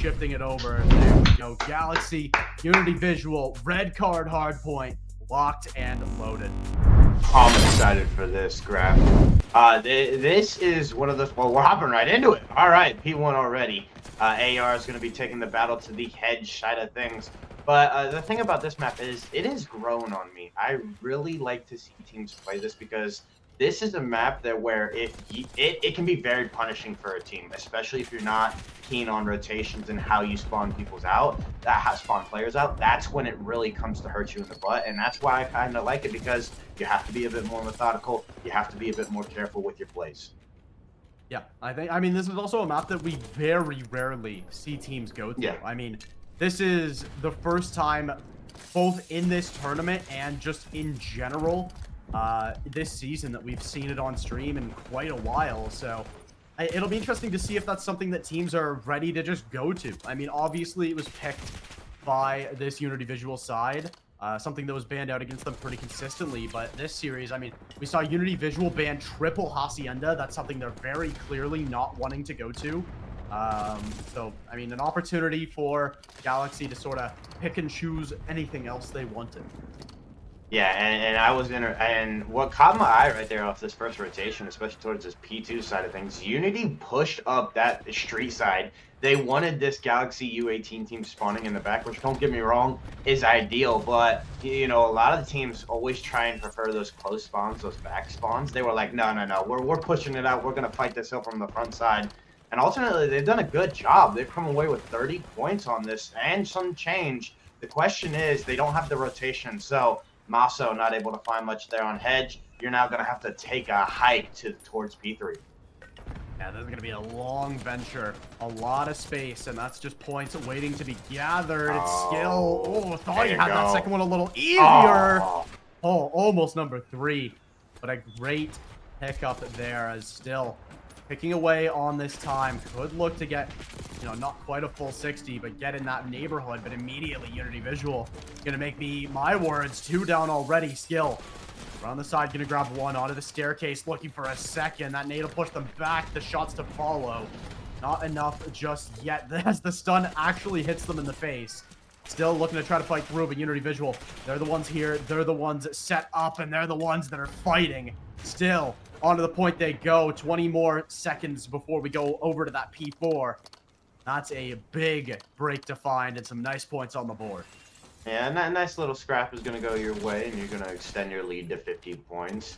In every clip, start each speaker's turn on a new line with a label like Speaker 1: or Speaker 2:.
Speaker 1: shifting it over. There we go. Galaxy, Unity Visual, red card hardpoint, locked and loaded.
Speaker 2: I'm excited for this, Graph. This is one of those. Well, we're hopping right into it. All right, P1 already. AR is going to be taking the battle to the hedge side of things. But the thing about this map is it has grown on me. I really like to see teams play this because this is a map that where it can be very punishing for a team, especially if you're not keen on rotations and how you spawn people's out, spawn players out. That's when it really comes to hurt you in the butt, and that's why I kind of like it, because you have to be a bit more methodical. You have to be a bit more careful with your plays.
Speaker 1: Yeah, I mean, this is also a map that we very rarely see teams go to.
Speaker 2: Yeah.
Speaker 1: I mean, this is the first time, both in this tournament and just in general, this season, that we've seen it on stream in quite a while. So it'll be interesting to see if that's something that teams are ready to just go to. I mean, obviously it was picked by this Unity Visual side, something that was banned out against them pretty consistently. But this series, I mean, we saw Unity Visual ban triple Hacienda. That's something they're very clearly not wanting to go to. So, I mean, an opportunity for Galaxy to sort of pick and choose anything else they wanted.
Speaker 2: Yeah, and I was and what caught my eye right there off this first rotation, especially towards this P2 side of things, Unity pushed up that street side. They wanted this Galaxy U18 team spawning in the back, which, don't get me wrong, is ideal, but, you know, a lot of the teams always try and prefer those close spawns, those back spawns. They were like, no, we're pushing it out. We're going to fight this hill from the front side. And ultimately, they've done a good job. They've come away with 30 points on this and some change. The question is, they don't have the rotation, so Maso not able to find much there on hedge. You're now going to have to take a hike towards P3.
Speaker 1: Yeah, this is going to be a long venture, a lot of space, and that's just points waiting to be gathered. It's skill. Oh, thought you had that second one a little easier. Oh, almost number 3, but a great pickup there, as still picking away on this time. Could look to get, you know, not quite a full 60, but get in that neighborhood. But immediately Unity Visual gonna make my words 2 down already. Skill around the side, gonna grab one onto the staircase, looking for a second. That nade will push them back. The shots to follow, not enough just yet, as the stun actually hits them in the face. Still looking to try to fight through, but Unity Visual, they're the ones here. They're the ones set up, and they're the ones that are fighting. Still onto the point they go. 20 more seconds before we go over to that P4. That's a big break to find, and some nice points on the board.
Speaker 2: Yeah, and that nice little scrap is going to go your way, and you're going to extend your lead to 50 points.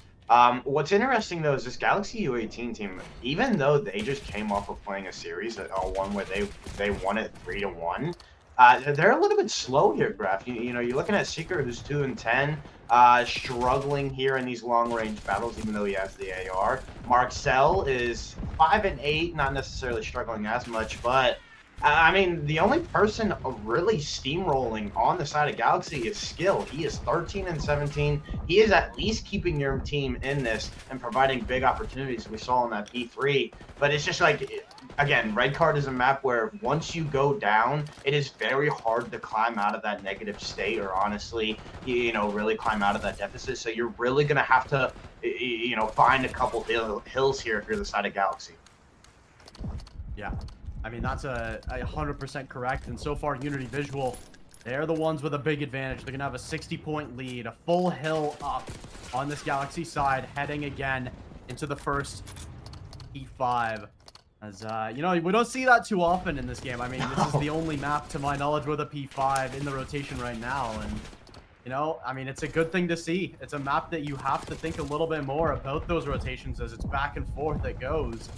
Speaker 2: What's interesting, though, is this Galaxy U18 team, even though they just came off of playing a series, one where they won it 3-1, they're a little bit slow here, Graph. You know, you're looking at Seeker, who's 2-10, struggling here in these long-range battles, even though he has the AR. Marcel is 5-8, not necessarily struggling as much, but I mean, the only person really steamrolling on the side of Galaxy is Skill. He is 13-17. He is at least keeping your team in this and providing big opportunities we saw in that P3. But it's just like, again, Red Card is a map where once you go down, it is very hard to climb out of that negative state, or honestly, you know, really climb out of that deficit. So you're really going to have to, you know, find a couple hills here if you're the side of Galaxy.
Speaker 1: Yeah. I mean, that's a 100% correct. And so far, Unity Visual, they're the ones with a big advantage. They're going to have a 60-point lead, a full hill up on this Galaxy side, heading again into the first P5. As, you know, we don't see that too often in this game. I mean, this is the only map, to my knowledge, with a P5 in the rotation right now. And, you know, I mean, it's a good thing to see. It's a map that you have to think a little bit more about those rotations as it's back and forth it goes.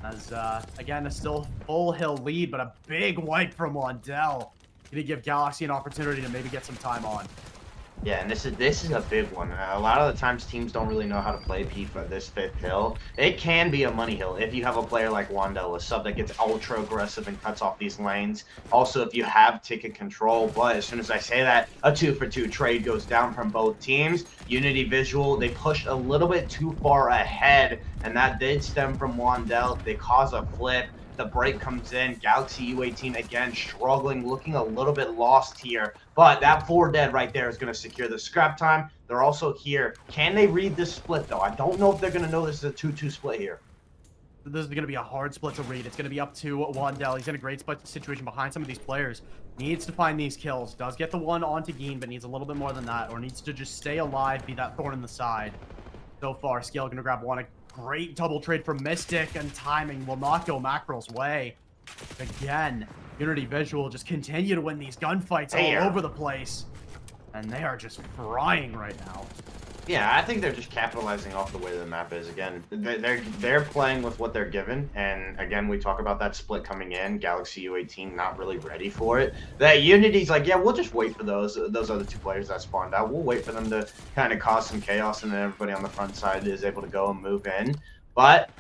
Speaker 1: As, again, a still full hill lead, but a big wipe from Wandell. Gonna give Galaxy an opportunity to maybe get some time on.
Speaker 2: Yeah, and this is a big one. A lot of the times teams don't really know how to play this 5th hill. It can be a money hill if you have a player like Wandell, a sub that gets ultra aggressive and cuts off these lanes. Also, if you have ticket control, but as soon as I say that, a 2-for-2 trade goes down from both teams. Unity Visual, they pushed a little bit too far ahead, and that did stem from Wandell. They cause a flip. The break comes in. Galaxy U18 again struggling, looking a little bit lost here. But that 4 dead right there is going to secure the scrap time. They're also here. Can they read this split, though? I don't know if they're going to know this is a 2-2 split here.
Speaker 1: This is going to be a hard split to read. It's going to be up to Wandell. He's in a great spot situation behind some of these players. Needs to find these kills. Does get the one onto Geen, but needs a little bit more than that. Or needs to just stay alive, be that thorn in the side. So far, Scale going to grab one. A great double trade from Mystic, and timing will not go Mackerel's way. Again, Unity Visual just continue to win these gunfights all over the place. And they are just frying right now.
Speaker 2: Yeah, I think they're just capitalizing off the way the map is. Again, they're playing with what they're given, and again, we talk about that split coming in. Galaxy U18 not really ready for it. That Unity's like, yeah, we'll just wait for those other two players that spawned out. We'll wait for them to kind of cause some chaos, and then everybody on the front side is able to go and move in. But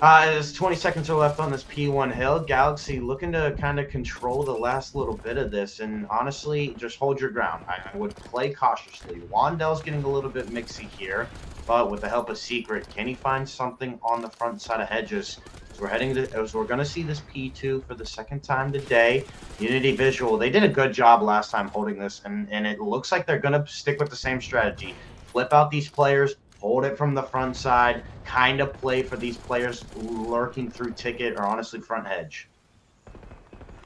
Speaker 2: there's 20 seconds are left on this P1 hill. Galaxy looking to kind of control the last little bit of this, and honestly, just hold your ground. I would play cautiously. Wandell's getting a little bit mixy here, but with the help of Secret, can he find something on the front side of Hedges? As we're going to see this P2 for the second time today. Unity Visual, they did a good job last time holding this, and it looks like they're going to stick with the same strategy. Flip out these players, hold it from the front side, kind of play for these players lurking through ticket or honestly front hedge.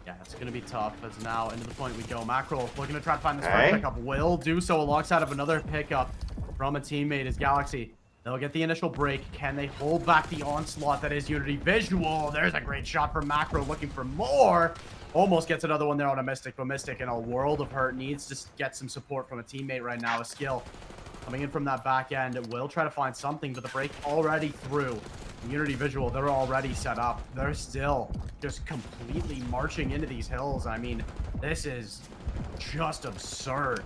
Speaker 1: Yeah, it's going to be tough as now into the point we go. Mackerel looking to try to find this first pickup. Will do so alongside of another pickup from a teammate is Galaxy. They'll get the initial break. Can they hold back the onslaught that is Unity Visual? There's a great shot from Mackerel looking for more. Almost gets another one there on a Mystic, but Mystic in a world of hurt needs to get some support from a teammate right now. A Skill coming in from that back end, will try to find something, but the break already through. Unity Visual, they're already set up. They're still just completely marching into these hills. I mean, this is just absurd.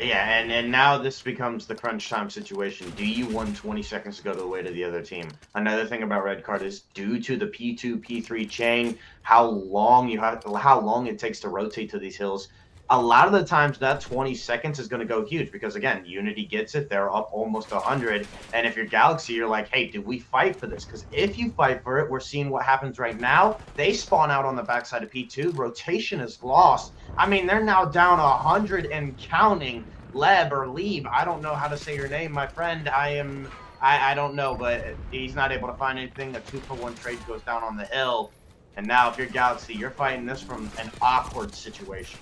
Speaker 2: Yeah, and now this becomes the crunch time situation. Do you want 20 seconds to go to the way to the other team? Another thing about Red Card is due to the P2, P3 chain, how long it takes to rotate to these hills. A lot of the times that 20 seconds is going to go huge because, again, Unity gets it. They're up almost 100. And if you're Galaxy, you're like, hey, do we fight for this? Because if you fight for it, we're seeing what happens right now. They spawn out on the backside of P2. Rotation is lost. I mean, they're now down 100 and counting. Leb or Lieb, I don't know how to say your name, my friend. I don't know, but he's not able to find anything. A 2-for-1 trade goes down on the hill. And now if you're Galaxy, you're fighting this from an awkward situation.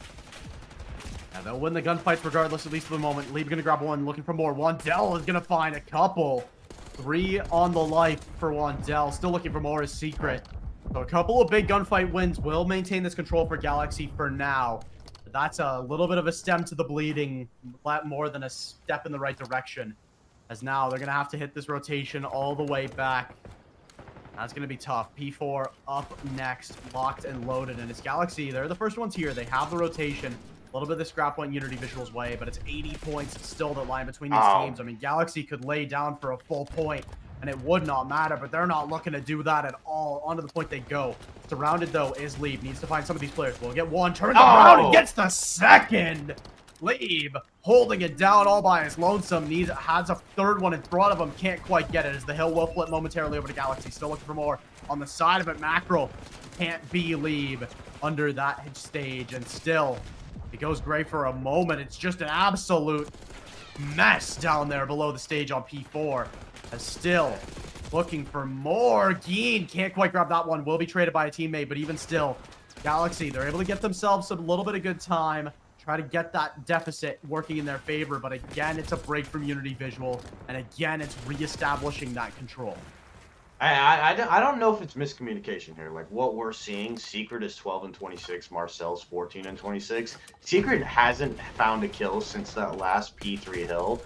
Speaker 1: Yeah, they'll win the gunfights regardless, at least for the moment. Lieb gonna grab one, looking for more. Wandell is gonna find a couple. 3 on the life for Wandell. Still looking for more is Secret. So a couple of big gunfight wins will maintain this control for Galaxy for now. But that's a little bit of a stem to the bleeding, more than a step in the right direction. As now they're gonna have to hit this rotation all the way back. That's going to be tough. P4 up next, locked and loaded. And it's Galaxy. They're the first ones here. They have the rotation. A little bit of the scrap point Unity Visual's way, but it's 80 points still that lie between these teams. I mean, Galaxy could lay down for a full point, and it would not matter, but they're not looking to do that at all. Onto the point they go. Surrounded, though, is Lieb. Needs to find some of these players. We'll get one, turns around, and gets the second. Lieb holding it down all by his lonesome. Has a third one in front of him. Can't quite get it as the hill will flip momentarily over to Galaxy. Still looking for more. On the side of it, Mackerel can't be Lieb under that stage. And still, it goes gray for a moment. It's just an absolute mess down there below the stage on P4. As still looking for more. Geen can't quite grab that one. Will be traded by a teammate, but even still, Galaxy, they're able to get themselves a little bit of good time. Try to get that deficit working in their favor, but again, it's a break from Unity Visual, and again, it's reestablishing that control.
Speaker 2: I don't know if it's miscommunication here. Like what we're seeing, Secret is 12 and 26, Marcel's 14 and 26. Secret hasn't found a kill since that last P3 hill.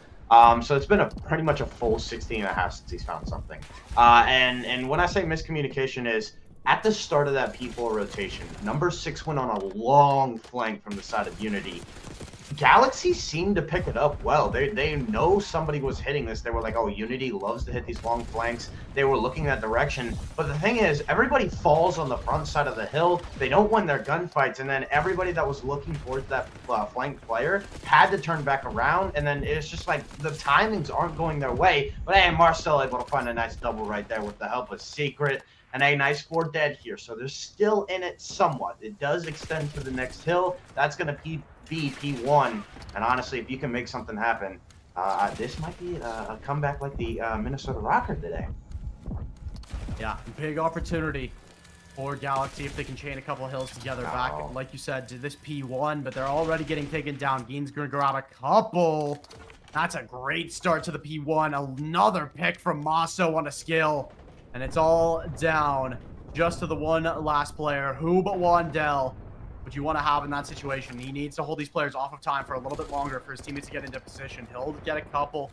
Speaker 2: So it's been pretty much a full 16 and a half since he's found something. And when I say miscommunication is, at the start of that P4 rotation, number 6 went on a long flank from the side of Unity. Galaxy seemed to pick it up well. They know somebody was hitting this. They were like, oh, Unity loves to hit these long flanks. They were looking that direction. But the thing is, everybody falls on the front side of the hill. They don't win their gunfights. And then everybody that was looking towards that flank player had to turn back around. And then it's just like the timings aren't going their way. But hey, Marcel able to find a nice double right there with the help of Secret. And a nice 4 dead here. So they're still in it somewhat. It does extend to the next hill. That's going to be P1. And honestly, if you can make something happen, this might be a comeback like the Minnesota Rocker today.
Speaker 1: Yeah, big opportunity for Galaxy if they can chain a couple hills together back, like you said, to this P1, but they're already getting taken down. Gein's gonna grab a couple. That's a great start to the P1. Another pick from Maso on a skill, and it's all down just to the one last player. Who but Wandell would you want to have in that situation? He needs to hold these players off of time for a little bit longer for his teammates to get into position. He'll get a couple.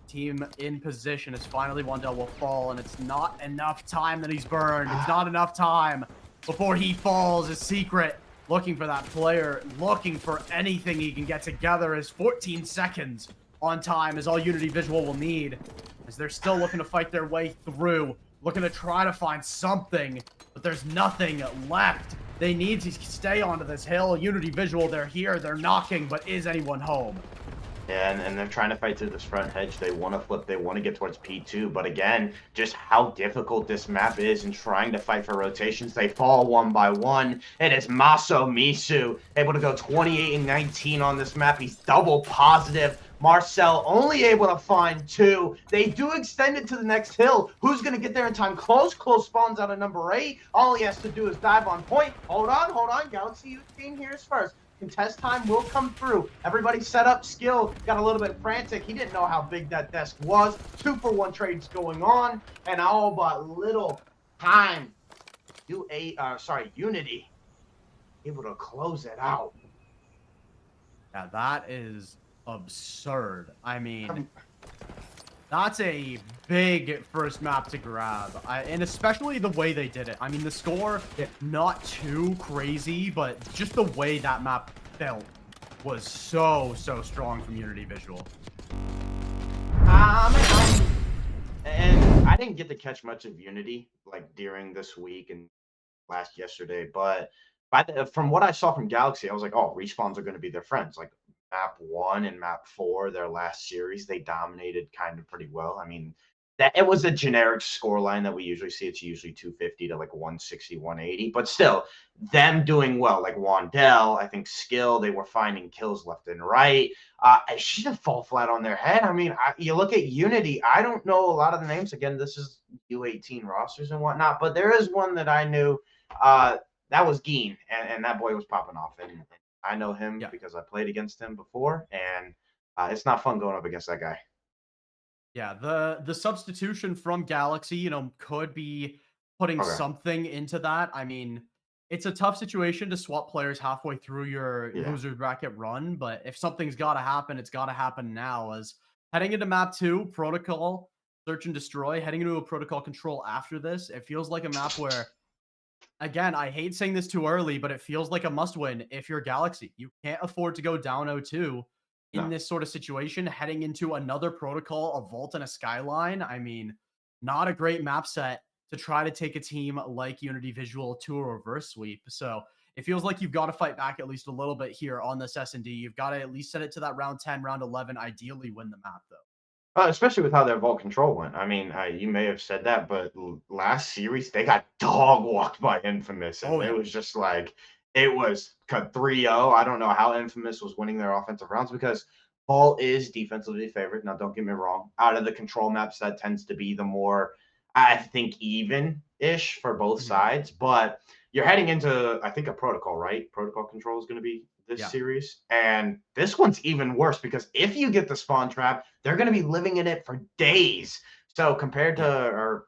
Speaker 1: Team in position as finally Wandell will fall, and it's not enough time that he's burned. It's not enough time before he falls. His secret, looking for that player, looking for anything he can get together, is 14 seconds on time is all Unity Visual will need, as they're still looking to fight their way through, looking to try to find something, but there's nothing left. They need to stay onto this hill. Unity Visual, they're here, they're knocking, but is anyone home?
Speaker 2: Yeah, and they're trying to fight through this front hedge. They want to flip. They want to get towards P2. But again, just how difficult this map is and trying to fight for rotations. They fall one by one. And it's Maso Misu able to go 28 and 19 on this map. He's double positive. Marcel only able to find 2. They do extend it to the next hill. Who's going to get there in time? Close spawns out of number 8. All he has to do is dive on point. Hold on. Galaxy U18 here is first. Contest time will come through. Everybody set up, skill, got a little bit frantic. He didn't know how big that desk was. 2-for-1 trades going on, and all but little time. Unity able to close it out.
Speaker 1: Yeah, that is absurd. I mean, that's a big first map to grab, and especially the way they did it. I mean, the score, not too crazy, but just the way that map felt was so strong from Unity Visual.
Speaker 2: And I didn't get to catch much of Unity like during this week and yesterday, but from what I saw from Galaxy, I was like, oh, respawns are going to be their friends. Like map 1 and map 4, their last series, they dominated kind of pretty well. I mean, that it was a generic score line that we usually see. It's usually 250 to like 160, 180, but still them doing well. Like Wandell, I think skill, they were finding kills left and right. She didn't fall flat on their head. I mean, you look at Unity, I don't know a lot of the names. Again, this is U18 rosters and whatnot, but there is one that I knew. That was Gein, and that boy was popping off. And I know him because I played against him before, and it's not fun going up against that guy.
Speaker 1: Yeah, the substitution from Galaxy, you know, could be putting something into that. I mean, it's a tough situation to swap players halfway through your loser bracket run, but if something's got to happen, it's got to happen now. As heading into map 2, protocol, search and destroy, heading into a protocol control after this, it feels like a map where, again, I hate saying this too early, but it feels like a must-win if you're Galaxy. You can't afford to go down 0-2 in this sort of situation, heading into another protocol, a vault and a skyline. I mean, not a great map set to try to take a team like Unity Visual to a reverse sweep. So it feels like you've got to fight back at least a little bit here on this S&D. You've got to at least set it to that round 10, round 11, ideally win the map, though.
Speaker 2: Especially with how their vault control went. I mean, you may have said that, but last series they got dog walked by Infamous, and it was just like it was 3-0. I don't know how Infamous was winning their offensive rounds because vault is defensively favored. Now, don't get me wrong. Out of the control maps, that tends to be the more, I think, even-ish for both sides. But you're heading into, I think, a protocol, right? Protocol control is going to be this series, and this one's even worse because if you get the spawn trap, they're going to be living in it for days. So compared to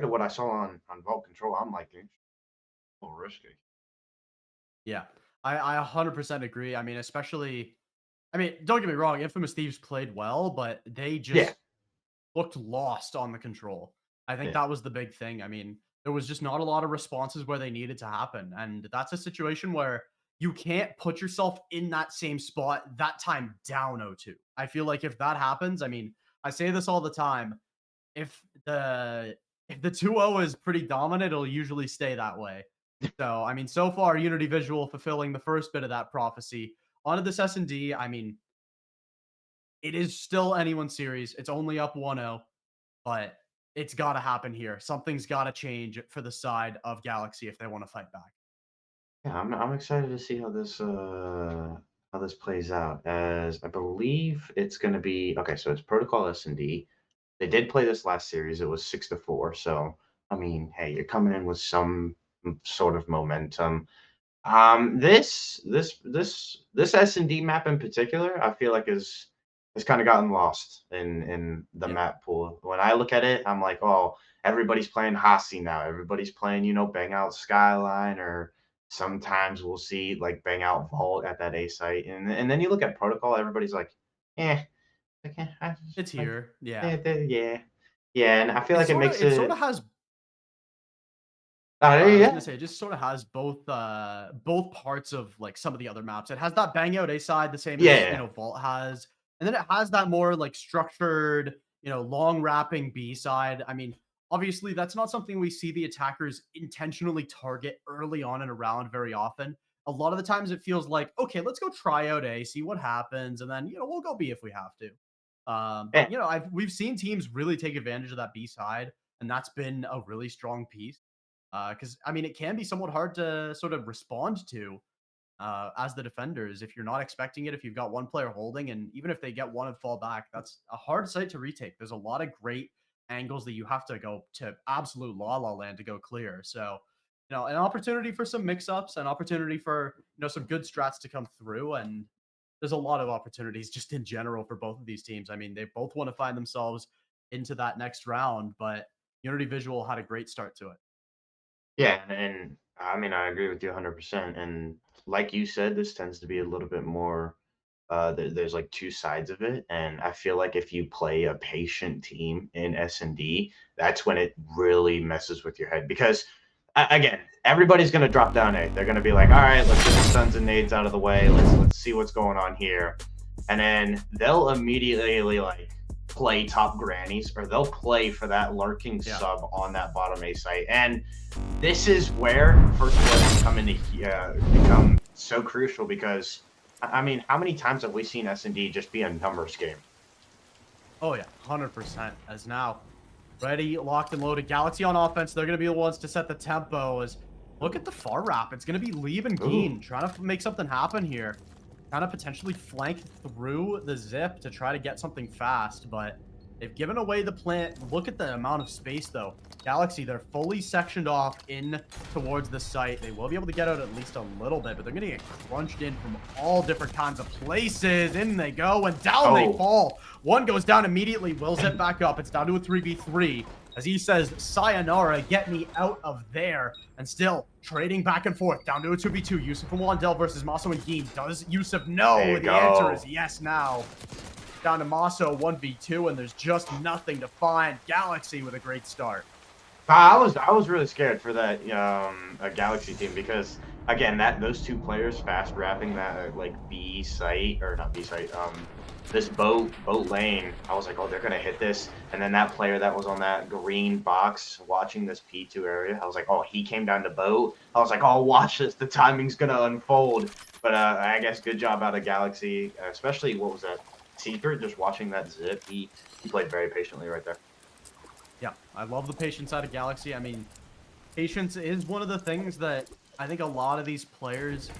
Speaker 2: what I saw on vault control, I'm like, it's a little risky.
Speaker 1: Yeah, I 100% agree. I mean, especially, I mean, don't get me wrong, Infamous Thieves played well, but they just looked lost on the control. I think that was the big thing. I mean, there was just not a lot of responses where they needed to happen, and that's a situation where you can't put yourself in that same spot that time down 0-2. I feel like if that happens, I mean, I say this all the time, if the 2-0 is pretty dominant, it'll usually stay that way. So, I mean, so far, Unity Visual fulfilling the first bit of that prophecy. Onto this S&D, I mean, it is still anyone's series. It's only up 1-0, but it's got to happen here. Something's got to change for the side of Galaxy if they want to fight back.
Speaker 2: Yeah, I'm excited to see how this plays out. As I believe it's going to be okay. So it's Protocol S&D. They did play this last series. It was 6-4. So I mean, hey, you're coming in with some sort of momentum. This S&D map in particular, I feel like is kind of gotten lost in the
Speaker 1: Yeah,
Speaker 2: map pool. When I look at it, I'm like, oh, everybody's playing Hasi now. Everybody's playing, Bang Out Skyline, or sometimes we'll see like Bang Out Vault at that A site. And then you look at Protocol, everybody's eh, okay,
Speaker 1: it's
Speaker 2: like,
Speaker 1: here. Yeah.
Speaker 2: yeah, yeah, and I feel like it makes
Speaker 1: It sort
Speaker 2: it.
Speaker 1: of has
Speaker 2: Yeah,
Speaker 1: Sorry, I was gonna
Speaker 2: yeah,
Speaker 1: say it just sort of has both parts of like some of the other maps. It has that bang out A side, the same as
Speaker 2: yeah,
Speaker 1: Vault has, and then it has that more like structured, long wrapping B side. I mean, obviously that's not something we see the attackers intentionally target early on in a round very often. A lot of the times it feels like, okay, let's go try out A, see what happens, and then we'll go B if we have to.
Speaker 2: yeah.
Speaker 1: But we've seen teams really take advantage of that B side, and that's been a really strong piece. Because I mean, it can be somewhat hard to sort of respond to as the defenders if you're not expecting it. If you've got one player holding, and even if they get one and fall back, that's a hard site to retake. There's a lot of great angles that you have to go to absolute la land to go clear. So, an opportunity for some mix-ups, an opportunity for some good strats to come through, and there's a lot of opportunities just in general for both of these teams. I mean, they both want to find themselves into that next round, but Unity Visual had a great start to it.
Speaker 2: Yeah, and I mean, I agree with you 100%. And like you said, this tends to be a little bit more. There's like two sides of it, and I feel like if you play a patient team in S&D, that's when it really messes with your head. Because again, everybody's gonna drop down A. They're gonna be like, all right, let's get the stuns and nades out of the way. Let's see what's going on here, and then they'll immediately like play top grannies, or they'll play for that lurking
Speaker 1: Yeah.
Speaker 2: sub on that bottom A site. And this is where first bloods become so crucial, because I mean, how many times have we seen S&D just be a numbers game?
Speaker 1: Oh yeah, 100%. As now, ready, locked, and loaded. Galaxy on offense. They're gonna be the ones to set the tempo. As look at the far wrap. It's gonna be Lieb and
Speaker 2: Ooh.
Speaker 1: Geen trying to make something happen here. Trying to potentially flank through the zip to try to get something fast, but they've given away the plant. Look at the amount of space though. Galaxy, they're fully sectioned off in towards the site. They will be able to get out at least a little bit, but they're gonna get crunched in from all different kinds of places. In they go, and down they fall. One goes down immediately, will zip back up. It's down to a 3v3. As he says, sayonara, get me out of there. And still trading back and forth down to a 2v2. Yusuf and Wandel versus Maso and Geen. Does Yusuf know? The answer is yes now. Down to Maso 1v2, and there's just nothing to find. Galaxy with a great start.
Speaker 2: I was really scared for that Galaxy team, because again, those two players fast wrapping that like B site, or not B site, this boat lane. I was like, oh, they're gonna hit this. And then that player that was on that green box watching this P2 area, I was like, oh, he came down to boat. I was like, oh, watch this, the timing's gonna unfold. But I guess good job out of Galaxy, especially what was that? Secret, just watching that zip. He played very patiently right there.
Speaker 1: Yeah, I love the patience out of Galaxy. I mean, patience is one of the things that I think a lot of these players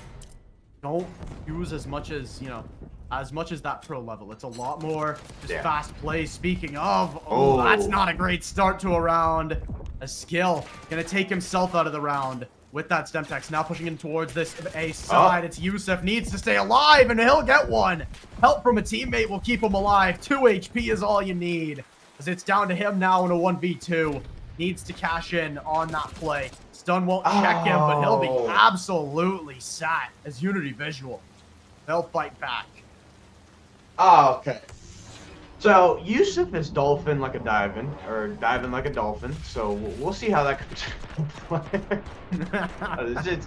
Speaker 1: don't use as much as, that pro level. It's a lot more just fast play. Speaking of, that's not a great start to a round. A skill gonna take himself out of the round with that stem text. Now pushing in towards this A side. It's Yusuf, needs to stay alive, and he'll get one. Help from a teammate will keep him alive. 2 HP is all you need, as it's down to him now in a 1v2. Needs to cash in on that play. Stun won't check him, but he'll be absolutely sat as Unity Visual. They'll fight back.
Speaker 2: Oh, okay. So Yusuf is dolphin like a diving, or diving like a dolphin. So we'll see how that comes.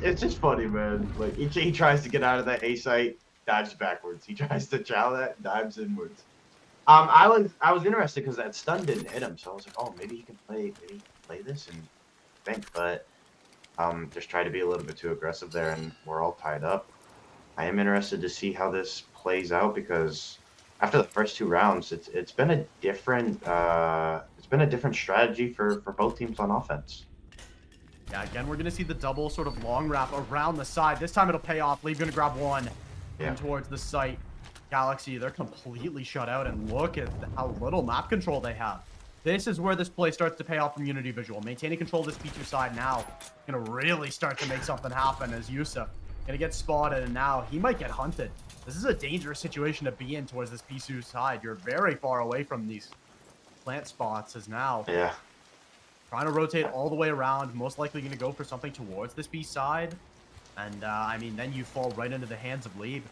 Speaker 2: It's just funny, man. Like he tries to get out of that A site, dives backwards. He tries to chow that, dives inwards. I was interested because that stun didn't hit him, so I was like, oh, maybe he can play this and think, but just try to be a little bit too aggressive there, and we're all tied up. I am interested to see how this plays out, because after the first two rounds, it's been a different strategy for both teams on offense.
Speaker 1: Yeah, again, we're gonna see the double sort of long wrap around the side. This time it'll pay off. Lee's gonna grab one and towards the site. Galaxy, they're completely shut out, and look at how little map control they have. This is where this play starts to pay off from Unity Visual. Maintaining control of this P2 side now. Gonna really start to make something happen as Yusuf. Gonna get spotted, and now he might get hunted. This is a dangerous situation to be in towards this P2 side. You're very far away from these plant spots as now.
Speaker 2: Yeah.
Speaker 1: Trying to rotate all the way around. Most likely gonna go for something towards this B side. And, I mean, then you fall right into the hands of Lieb.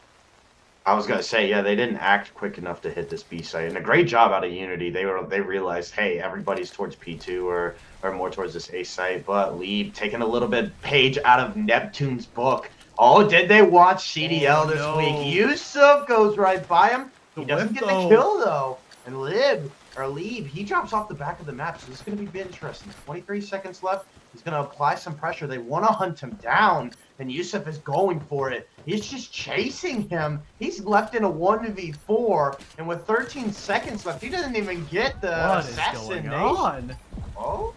Speaker 2: I was gonna say, yeah, they didn't act quick enough to hit this B site, and a great job out of Unity. They realized, hey, everybody's towards P2 or more towards this A site, but Lieb taking a little bit page out of Neptune's book. Oh, did they watch CDL this week? Yusuf goes right by him. He doesn't get the kill though, and Lieb, he drops off the back of the map. So this is gonna be interesting. 23 seconds left. He's gonna apply some pressure. They want to hunt him down. And Yusuf is going for it. He's just chasing him. He's left in a 1v4, and with 13 seconds left, he doesn't even get the assassination.
Speaker 1: What is going on?
Speaker 2: Oh?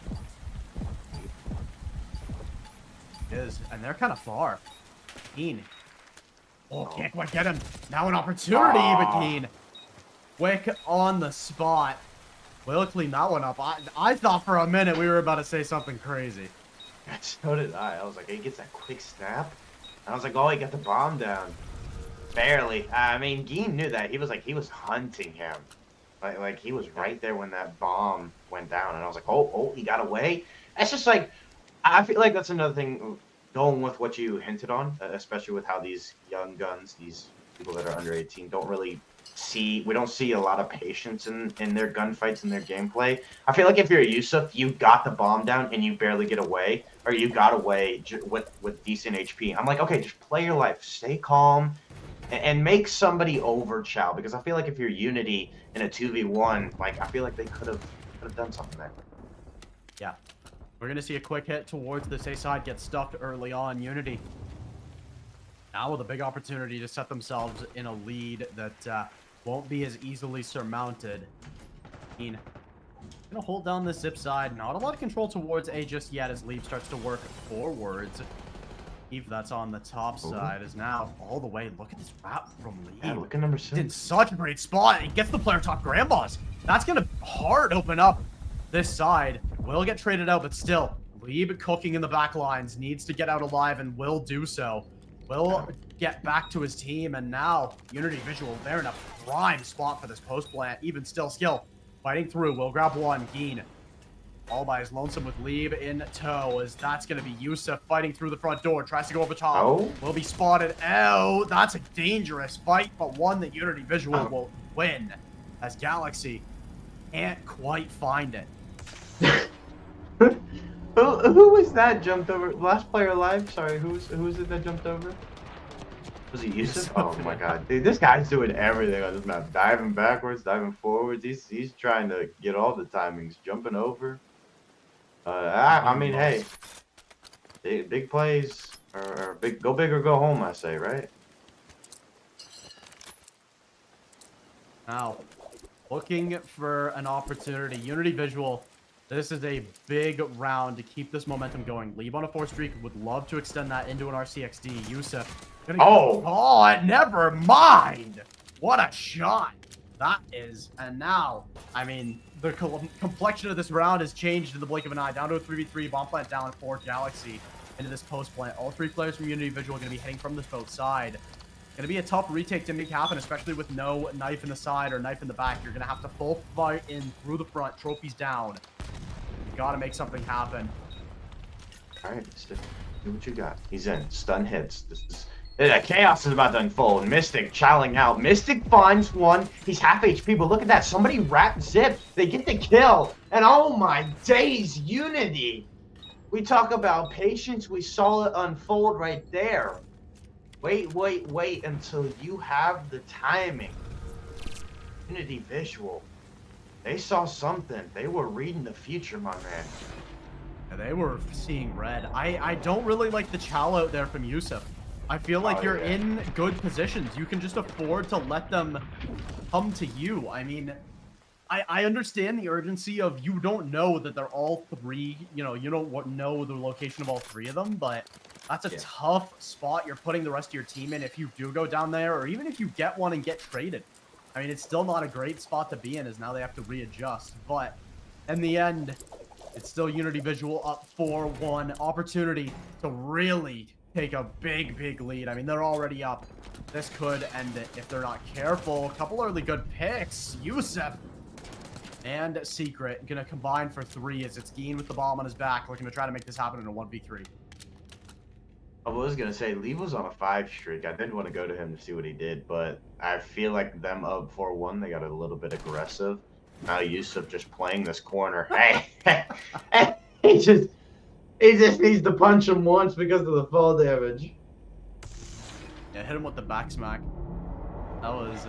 Speaker 1: It is, and they're kind of far. Keen. Oh, can't quite get him. Now an opportunity, but Keen. Quick on the spot. Will clean that one up. I thought for a minute we were about to say something crazy.
Speaker 2: So did I. I was like, he gets that quick snap. I was like, oh, he got the bomb down. Barely. I mean, Geen knew that. He was hunting him. Like he was right there when that bomb went down. And I was like, oh, he got away. It's just like, I feel like that's another thing, going with what you hinted on, especially with how these young guns, these people that are under 18, don't really we don't see a lot of patience in their gunfights and their gameplay. I feel like if you're Yusuf, you got the bomb down and you barely get away, or you got away with decent HP. I'm like, okay, just play your life, stay calm, and make somebody over Chow, because I feel like if you're Unity in a 2v1, like I feel like they could have done something there.
Speaker 1: Yeah, we're gonna see a quick hit towards this A side, get stuffed early on. Unity now with a big opportunity to set themselves in a lead that won't be as easily surmounted. Gonna hold down the zip side. Not a lot of control towards A just yet as Lieb starts to work forwards. Eve, that's on the top side, is now all the way. Look at this wrap from Lieb.
Speaker 2: Yeah, look at number 6.
Speaker 1: In such a great spot. He gets the player top grandmas. That's gonna hard open up this side. Will get traded out, but still, Lieb cooking in the back lines. Needs to get out alive and will do so. Will get back to his team, and now Unity Visual, they're in a prime spot for this post plant. Even still, Skill fighting through. Will grab one. Geen all by his lonesome with Lieb in tow, as that's going to be Yusuf fighting through the front door. Tries to go over top.
Speaker 2: Oh.
Speaker 1: Will be spotted. Oh, that's a dangerous fight, but one that Unity Visual will win, as Galaxy can't quite find it.
Speaker 2: Who was that jumped over? Last player alive? Sorry, who was it that jumped over? Was it Yusuf? Oh my god. Dude, this guy's doing everything on this map. Diving backwards, diving forwards. He's trying to get all the timings. Jumping over. I mean, hey. Big plays are big. Go big or go home, I say, right?
Speaker 1: Now, looking for an opportunity. Unity Visual. This is a big round to keep this momentum going. Lieb on a 4 streak. Would love to extend that into an RCXD. Yusuf. Oh, never mind. What a shot. That is. And now, I mean, the complexion of this round has changed in the blink of an eye. Down to a 3v3. Bomb plant down for Galaxy into this post plant. All 3 players from Unity Visual are going to be heading from this boat side. Going to be a tough retake to make happen, especially with no knife in the side or knife in the back. You're going to have to full fight in through the front. Trophies down. You got to make something happen.
Speaker 2: All right, do what you got. He's in. Stun hits. Chaos is about to unfold. Mystic chowing out. Mystic finds one. He's half HP, but look at that. Somebody wrapped Zip. They get the kill. And oh my days, Unity. We talk about patience. We saw it unfold right there. Wait until you have the timing. Unity Visual. They saw something. They were reading the future, my man.
Speaker 1: Yeah, they were seeing red. I don't really like the chow out there from Yusuf. I feel like you're in good positions. You can just afford to let them come to you. I mean, I understand the urgency of you don't know that they're all 3. You don't know the location of all 3 of them, but that's a tough spot you're putting the rest of your team in if you do go down there, or even if you get one and get traded. I mean, it's still not a great spot to be in, as now they have to readjust. But In the end, it's still Unity Visual up 4-1. Opportunity to really take a big lead. I mean, they're already up. This could end it if they're not careful. A couple early good picks. Yusuf and Secret gonna combine for 3 as it's Geen with the bomb on his back, looking to try to make this happen in a 1v3.
Speaker 2: I was gonna say, Lee was on a 5 streak. I did want to go to him to see what he did, but I feel like them up 4-1, they got a little bit aggressive. Now Yusuf just playing this corner. Hey, he just needs to punch him once because of the fall damage.
Speaker 1: Yeah, hit him with the back smack. That was,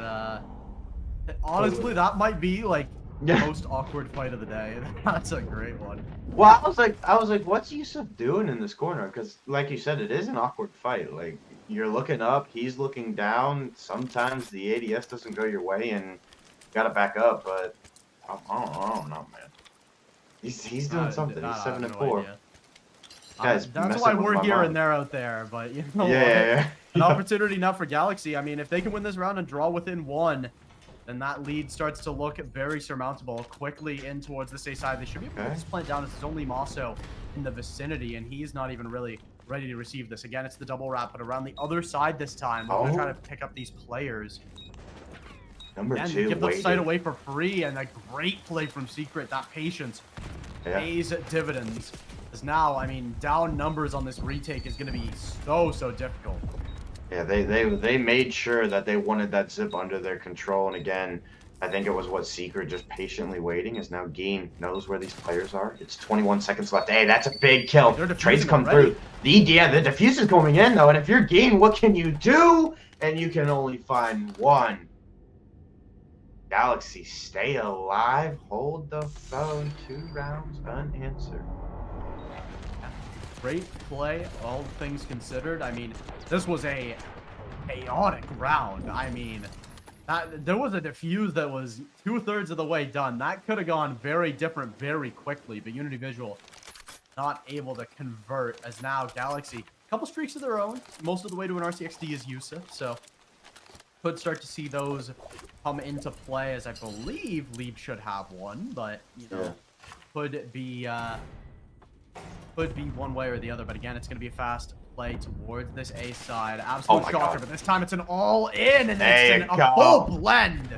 Speaker 1: honestly, that might be, like, the most awkward fight of the day. That's a great one.
Speaker 2: Well, I was like, what's Yusuf doing in this corner? Because, like you said, it is an awkward fight. Like, you're looking up, he's looking down. Sometimes the ADS doesn't go your way, and you gotta back up. But I don't know, man. He's doing something. He's 7-4.
Speaker 1: That's why we're here and they're out there. But you know,
Speaker 2: yeah.
Speaker 1: An opportunity now for Galaxy. I mean, if they can win this round and draw within 1. Then that lead starts to look very surmountable. Quickly in towards the safe side. They should be able to put this plant down. It's only Maso in the vicinity, and he's not even really ready to receive this. Again, it's the double wrap, but around the other side this time. We're going to try to pick up these players.
Speaker 2: Number
Speaker 1: and
Speaker 2: 2
Speaker 1: give the site away for free, and a great play from Secret. That patience pays dividends. Because now, I mean, down numbers on this retake is going to be so difficult.
Speaker 2: Yeah, they made sure that they wanted that zip under their control, and again, I think it was what Secret just patiently waiting is now Geen knows where these players are. It's 21 seconds left. Hey, that's a big kill. Trades come through. The defuse is coming in though, and if you're Geen, what can you do? And you can only find one. Galaxy, stay alive. Hold the phone. 2 rounds unanswered.
Speaker 1: Great play, all things considered. I mean, this was a chaotic round. I mean, there was a defuse that was 2/3 of the way done. That could have gone very different very quickly, but Unity Visual not able to convert, as now Galaxy, a couple streaks of their own. Most of the way to an RCXD is Yusuf, so could start to see those come into play, as I believe Leeb should have one, but, you know, could be one way or the other. But again, it's going to be a fast play towards this A side. Absolute shocker, but this time it's an all-in, and it's a full blend.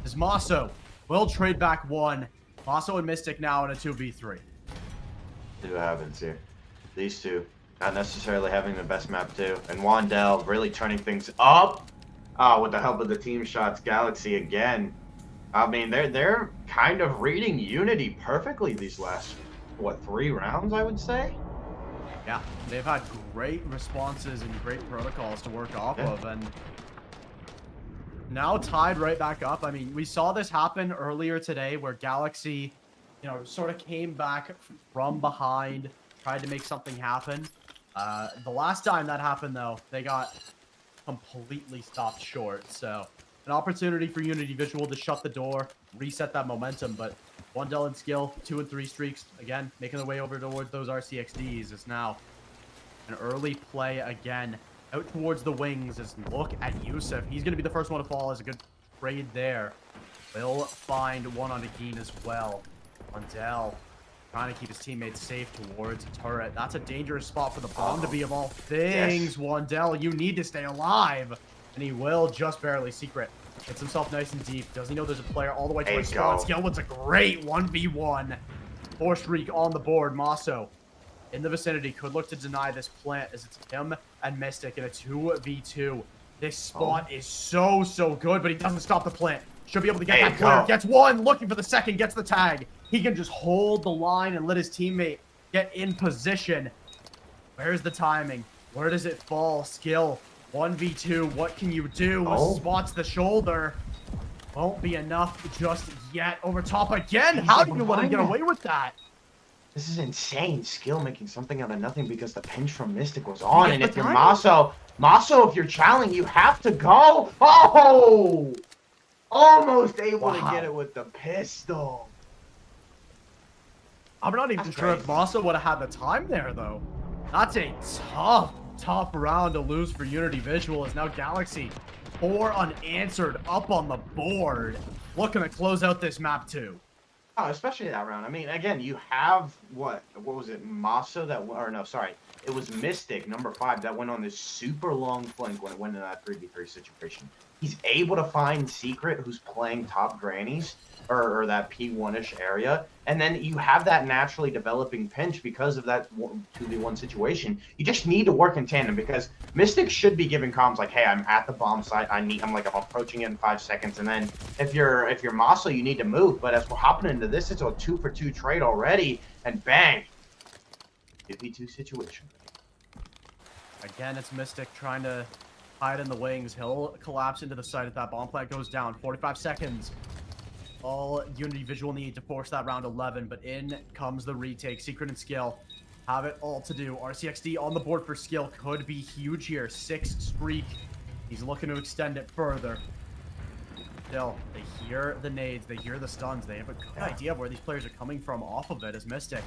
Speaker 1: As Maso will trade back 1. Maso and Mystic now in a 2v3.
Speaker 2: See what happens here. These two not necessarily having the best map too, and Wandell really turning things up. With the help of the team shots, Galaxy again. I mean, they're kind of reading Unity perfectly these last, what, 3 rounds, I would say?
Speaker 1: Yeah, they've had great responses and great protocols to work off of, and now tied right back up. I mean, we saw this happen earlier today where Galaxy, you know, sort of came back from behind, tried to make something happen. The last time that happened, though, they got completely stopped short, so an opportunity for Unity Visual to shut the door, reset that momentum, but Wandell and Skill, 2 and 3 streaks, again, making their way over towards those RCXDs. Is now an early play again, out towards the wings. As look at Yusuf. He's going to be the first one to fall, as a good trade there. Will find one on Geen as well. Wandell trying to keep his teammates safe towards a turret. That's a dangerous spot for the bomb to be, of all things. Wandell, you need to stay alive. And he will, just barely. Secret gets himself nice and deep. Does he know there's a player all the way to his spawn? Skillwood's a great 1v1. 4 streak on the board. Maso in the vicinity could look to deny this plant, as it's him and Mystic in a 2v2. This spot is so good, but he doesn't stop the plant. Should be able to get that player. Gets 1, looking for the second, gets the tag. He can just hold the line and let his teammate get in position. Where's the timing? Where does it fall? Skill. 1v2, what can you do? Spots the shoulder. Won't be enough just yet. Over top again. How do you let him get away with that?
Speaker 2: This is insane. Skill making something out of nothing because the pinch from Mystic was on. And if you're Maso, if you're challenging, you have to go. Oh! Almost able to get it with the pistol.
Speaker 1: I'm not even sure if Maso would have had the time there, though. That's a tough round to lose for Unity Visual, as now Galaxy 4 unanswered up on the board, looking to close out this map too.
Speaker 2: Oh, especially that round. I mean, again, you have what was it, Masa that, or no, sorry, it was Mystic number 5 that went on this super long flank when it went into that 3v3 situation. He's able to find Secret, who's playing top grannies or that P1-ish area, and then you have that naturally developing pinch because of that 2v1 situation. You just need to work in tandem because Mystic should be giving comms like, "Hey, I'm at the bomb site. I'm approaching it in 5 seconds," and then if you're Mossel, you need to move. But as we're hopping into this, it's a 2-for-2 trade already, and bang, 2v2 situation.
Speaker 1: Again, it's Mystic trying to hide in the wings. He'll collapse into the site if that bomb plant goes down. 45 seconds. All Unity visual need to force that round 11, but in comes the retake. Secret and Skill have it all to do. RCXD on the board for Skill could be huge here. 6 streak. He's looking to extend it further. Still, they hear the nades, they hear the stuns, they have a good idea of where these players are coming from off of it as Mystic.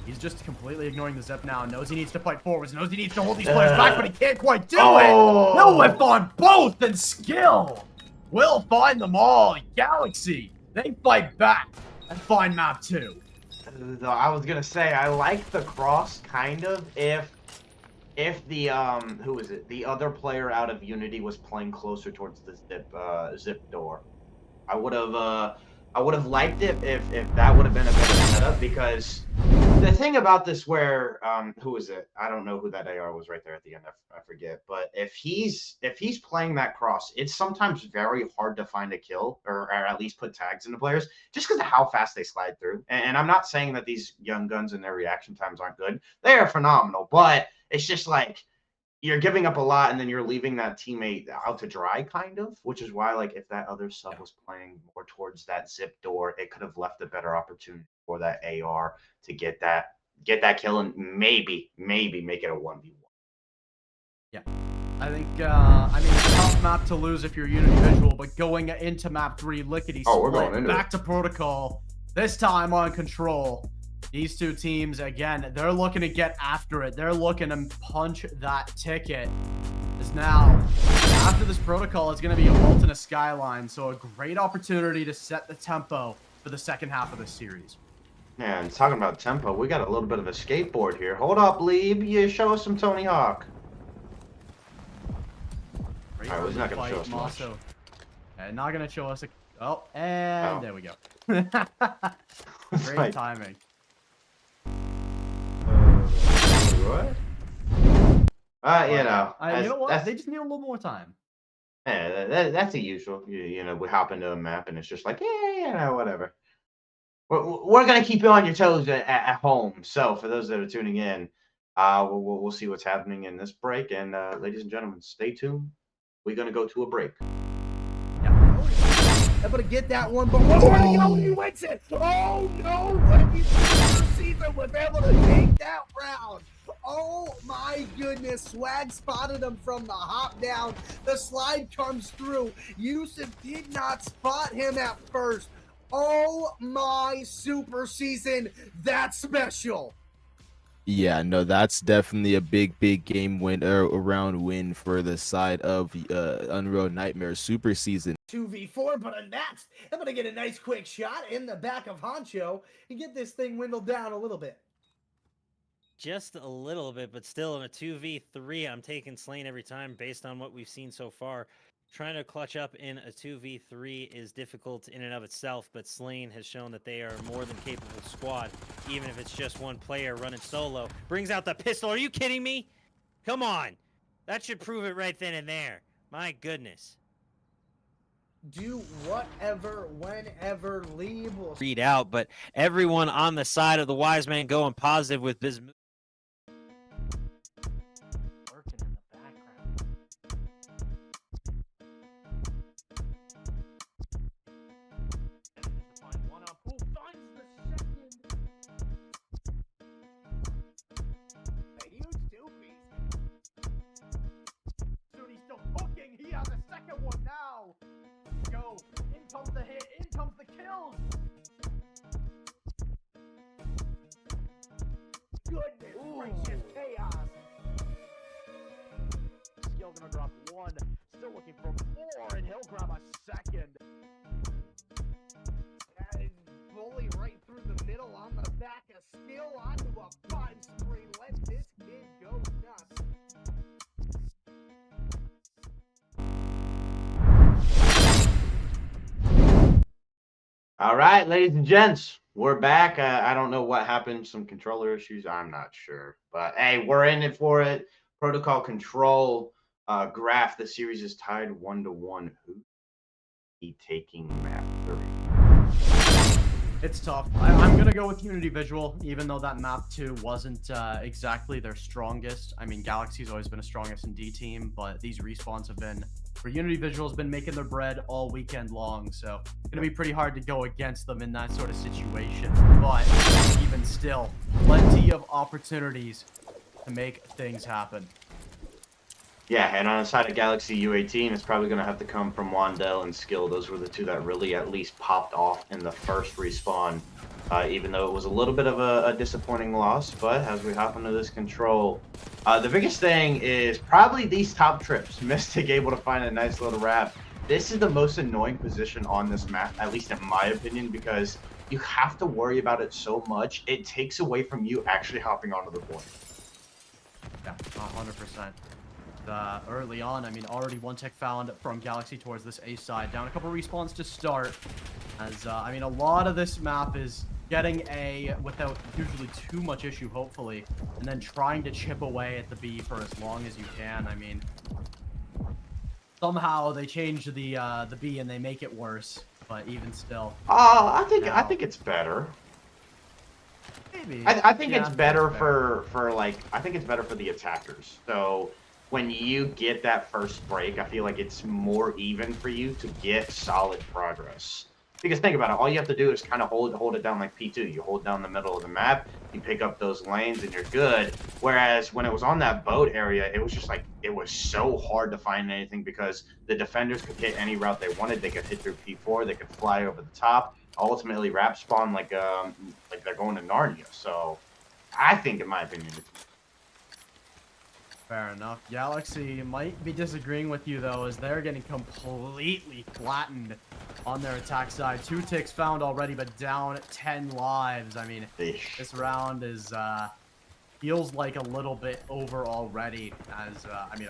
Speaker 1: He's just completely ignoring the zip now, knows he needs to fight forwards, knows he needs to hold these players back, but he can't quite do it! He'll whip on both, and Skill will find them all. Galaxy, they fight back and find map 2.
Speaker 2: I was gonna say, I like the cross, kind of, if the who is it? The other player out of Unity was playing closer towards the zip door. I would have liked it if that would have been a better setup, because the thing about this where who is it? I don't know who that AR was right there at the end. I forget. But if he's playing that cross, it's sometimes very hard to find a kill or at least put tags into players just because of how fast they slide through. And I'm not saying that these young guns and their reaction times aren't good. They are phenomenal, but it's just like you're giving up a lot and then you're leaving that teammate out to dry, kind of, which is why, like, if that other sub was playing more towards that zip door, it could have left a better opportunity for that AR to get that kill and maybe make it a 1v1.
Speaker 1: Yeah. I think, I mean, it's a tough map to lose if you're Unity Visual, but going into map 3, lickety split, back to Protocol, this time on Control. These two teams, again, they're looking to get after it. They're looking to punch that ticket. As now, after this Protocol, it's going to be a vault and a skyline, so a great opportunity to set the tempo for the second half of this series.
Speaker 2: Man, talking about tempo, we got a little bit of a skateboard here. Hold up, Lieb. You show us some Tony Hawk.
Speaker 1: Great.
Speaker 2: All right, he's not going to show us much.
Speaker 1: And not going to show us a... Oh, and there we go. Great timing.
Speaker 2: What? You know.
Speaker 1: You know what? They just need a little more time.
Speaker 2: Yeah, that's the usual. You know, we hop into a map and it's just like, yeah, you know, whatever. We're gonna keep you on your toes at home. So for those that are tuning in, we'll see what's happening in this break. And ladies and gentlemen, stay tuned. We're gonna go to a break.
Speaker 3: I'm gonna get that one, but one more to go and he wins it. Oh no! What if he season was able to take that round? Oh my goodness! Swag spotted him from the hop down. The slide comes through. Yusuf did not spot him at first. Oh my super season! That's special.
Speaker 4: Yeah, no, that's definitely a big game win round win for the side of Unreal Nightmare Super Season.
Speaker 3: 2v4, but next, I'm gonna get a nice quick shot in the back of Honcho and get this thing dwindled down a little bit.
Speaker 5: Just a little bit, but still in a 2v3, I'm taking Slain every time based on what we've seen so far. Trying to clutch up in a 2v3 is difficult in and of itself, but Slain has shown that they are a more than capable squad, even if it's just one player running solo. Brings out the pistol. Are you kidding me? Come on. That should prove it right then and there. My goodness.
Speaker 3: Do whatever, whenever, leave.
Speaker 5: Read out, but everyone on the side of the wise man going positive with this. Working in the background.
Speaker 1: He has a second one now. Go. In comes the hit. In comes the kills. Goodness gracious, chaos. Skill gonna drop one. Still looking for 4, and he'll grab a second. And bully right
Speaker 2: All right, ladies and gents, we're back. I don't know what happened. Some controller issues. I'm not sure. But hey, we're in it for it. Protocol control graph. The series is tied 1-1. Who be taking map 3?
Speaker 1: It's tough. I'm going to go with Unity Visual, even though that map 2 wasn't exactly their strongest. I mean, Galaxy's always been a strong S&D team, but these respawns have been, for Unity Visual's been making their bread all weekend long, so it's going to be pretty hard to go against them in that sort of situation. But even still, plenty of opportunities to make things happen.
Speaker 2: Yeah, and on the side of Galaxy U18, it's probably going to have to come from Wandel and Skill. Those were the two that really at least popped off in the first respawn, even though it was a little bit of a disappointing loss. But as we hop into this control, the biggest thing is probably these top trips. Mystic able to find a nice little wrap. This is the most annoying position on this map, at least in my opinion, because you have to worry about it so much. It takes away from you actually hopping onto the point.
Speaker 1: Yeah, 100%. Early on, I mean, already one tick found from Galaxy towards this A side. Down a couple respawns to start. As, I mean, a lot of this map is getting A without usually too much issue, hopefully. And then trying to chip away at the B for as long as you can. I mean, somehow they change the B and they make it worse. But even still.
Speaker 2: I think it's better.
Speaker 1: Maybe.
Speaker 2: I think it's better for like, I think it's better for the attackers. So when you get that first break, I feel like it's more even for you to get solid progress. Because think about it, all you have to do is kind of hold it down like P2. You hold down the middle of the map, you pick up those lanes, and you're good. Whereas when it was on that boat area, it was just like, it was so hard to find anything because the defenders could hit any route they wanted. They could hit through P4, they could fly over the top, ultimately wrap spawn like they're going to Narnia. So I think, in my opinion, it's
Speaker 1: fair enough. Galaxy might be disagreeing with you, though, as they're getting completely flattened on their attack side. 2 ticks found already, but down 10 lives. I mean, this round is feels like a little bit over already, as, I mean,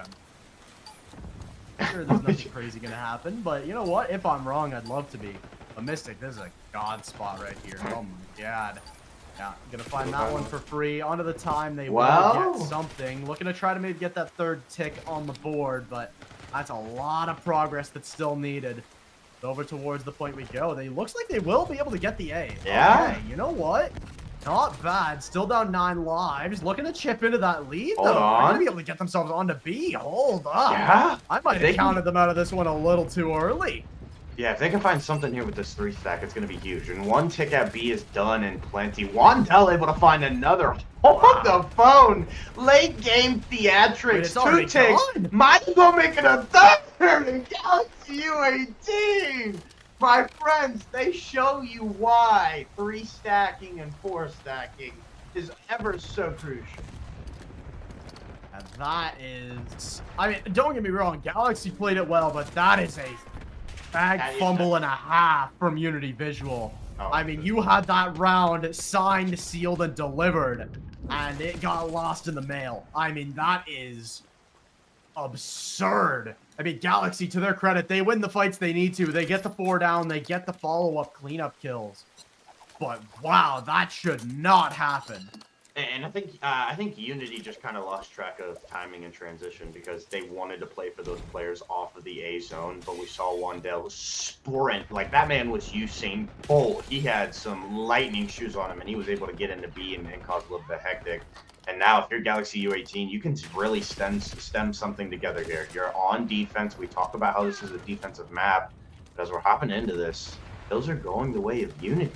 Speaker 1: I'm sure there's nothing crazy going to happen, but you know what? If I'm wrong, I'd love to be. A Mystic, this is a god spot right here. Oh my god. Yeah, gonna find that one for free. Onto the time, they will get something. Looking to try to maybe get that 3rd tick on the board, but that's a lot of progress that's still needed. Over towards the point we go. They looks like they will be able to get the A.
Speaker 2: Yeah.
Speaker 1: Okay, you know what? Not bad. Still down 9 lives. Looking to chip into that lead, though.
Speaker 2: Hold on.
Speaker 1: They're gonna be able to get themselves onto B. Hold up.
Speaker 2: Yeah.
Speaker 1: I might have counted them out of this one a little too early.
Speaker 2: Yeah, if they can find something here with this 3 stack, it's going to be huge. And 1 tick at B is done in plenty. Wandel able to find another. Hold the phone. Late game theatrics. 2 ticks. Might as well make it a 3rd in Galaxy U18. My friends, they show you why 3 stacking and 4 stacking is ever so crucial.
Speaker 1: And that is... I mean, don't get me wrong. Galaxy played it well, but that is a... bag fumble and a half from Unity Visual. I mean, you had that round signed, sealed, and delivered, and it got lost in the mail. I mean, that is absurd. I mean, Galaxy, to their credit, they win the fights they need to. They get the 4 down. They get the follow-up cleanup kills. But, wow, that should not happen.
Speaker 2: And I think Unity just kind of lost track of timing and transition because they wanted to play for those players off of the A zone, but we saw Wandel sprint. Like, that man was Usain Bolt. He had some lightning shoes on him, and he was able to get into B and cause a little bit of hectic. And now, if you're Galaxy U18, you can really stem something together here. You're on defense. We talk about how this is a defensive map, but as we're hopping into this, those are going the way of Unity.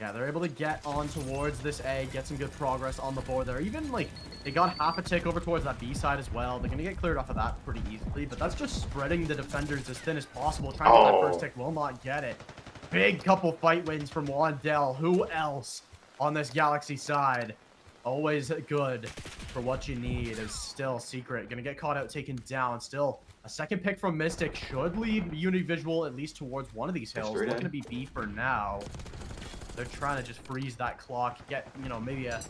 Speaker 1: Yeah, they're able to get on towards this A, get some good progress on the board there. Even, like, they got half a tick over towards that B side as well. They're going to get cleared off of that pretty easily, but that's just spreading the defenders as thin as possible. Trying to get that first tick, will not get it. Big couple fight wins from Wandel. Who else on this Galaxy side? Always good for what you need. Is still Secret. Going to get caught out, taken down. Still, a 2nd pick from Mystic should lead Unity Visual at least towards one of these hills. Looking to be B for now. They're trying to just freeze that clock, get, you know, maybe a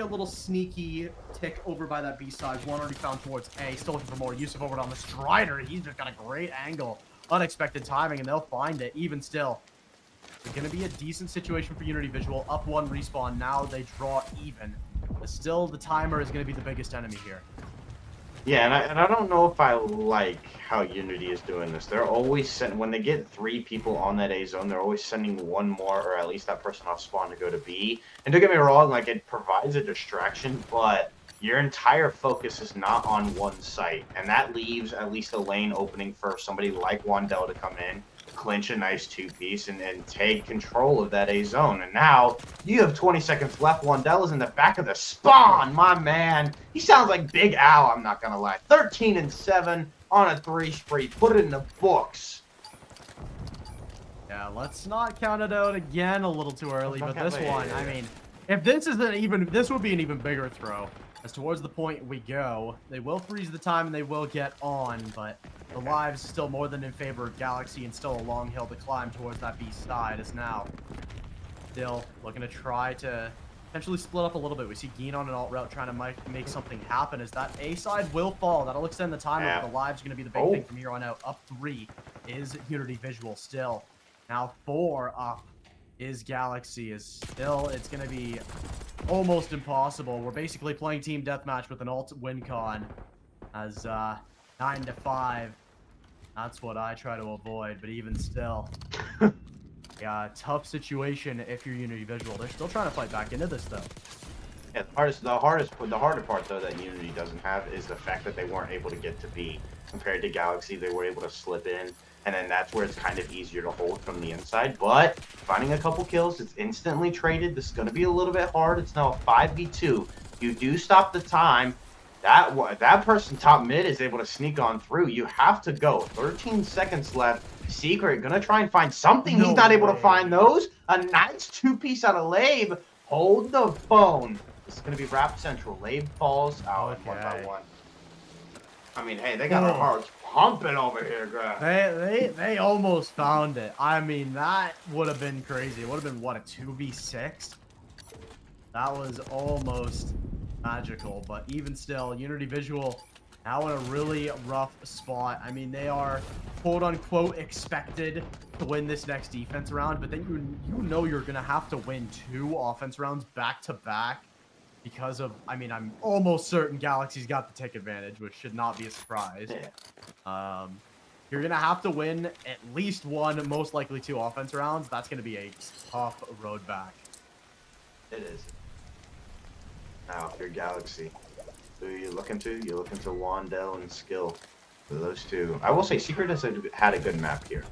Speaker 1: little sneaky tick over by that B side. One already found towards A. Still looking for more. Yusuf over on the Strider. He's just got a great angle. Unexpected timing, and they'll find it. Even still, It's going to be a decent situation for Unity Visual. Up 1 respawn. Now they draw even. But still, the timer is going to be the biggest enemy here.
Speaker 2: Yeah, and I don't know if I like how Unity is doing this. They're always sending, when they get 3 people on that A zone, they're always sending 1 more, or at least that person off spawn to go to B. And don't get me wrong, like, it provides a distraction, but your entire focus is not on one site. And that leaves at least a lane opening for somebody like Wandell to come in, clinch a nice 2-piece, and take control of that A zone. And now you have 20 seconds left. Wandell is in the back of the spawn, my man. He sounds like Big Al, I'm not gonna lie. 13-7 on a 3 spree. Put it in the books.
Speaker 1: Yeah, let's not count it out again a little too early, but this one,
Speaker 2: Yeah.
Speaker 1: I mean, if this isn't even, this would be an even bigger throw. As towards the point we go, they will freeze the time and they will get on, but the lives still more than in favor of Galaxy and still a long hill to climb towards that B side is now still looking to try to potentially split up a little bit. We see Geen on an alt route trying to make something happen as that A side will fall. That'll extend the time, but the lives are going to be the big thing from here on out. Up 3 is Unity Visual still. Now 4 up is Galaxy. Is still, it's going to be almost impossible. We're basically playing team deathmatch with an alt win con as 9-5. That's what I try to avoid, but even still, yeah, tough situation if you're Unity Visual. They're still trying to fight back into this though.
Speaker 2: Yeah, the harder part though that Unity doesn't have is the fact that they weren't able to get to B. Compared to Galaxy, they were able to slip in, and then that's where it's kind of easier to hold from the inside. But finding a couple kills, it's instantly traded. This is going to be a little bit hard. It's now a 5v2. You do stop the time. That person top mid is able to sneak on through. You have to go. 13 seconds left. Secret gonna try and find something. He's not able to find those. A nice 2-piece out of Labe. Hold the phone. This is gonna be Rap Central. Labe falls out 1 by 1. I mean, hey, they got our hearts pumping over here, Graf.
Speaker 1: They almost found it. I mean, that would have been crazy. It would have been, what, a 2v6? That was almost magical, but even still, Unity Visual now in a really rough spot. I mean, they are quote-unquote expected to win this next defense round, but then you know you're going to have to win 2 offense rounds back-to-back. Because of, I mean, I'm almost certain Galaxy's got the tick advantage, which should not be a surprise.
Speaker 2: Yeah.
Speaker 1: You're going to have to win at least 1, most likely 2 offense rounds. That's going to be a tough road back.
Speaker 2: It is. Now, if you're Galaxy, who are you looking to? You're looking to Wandell and Skill. For those 2. I will say, Secret has had a good map here.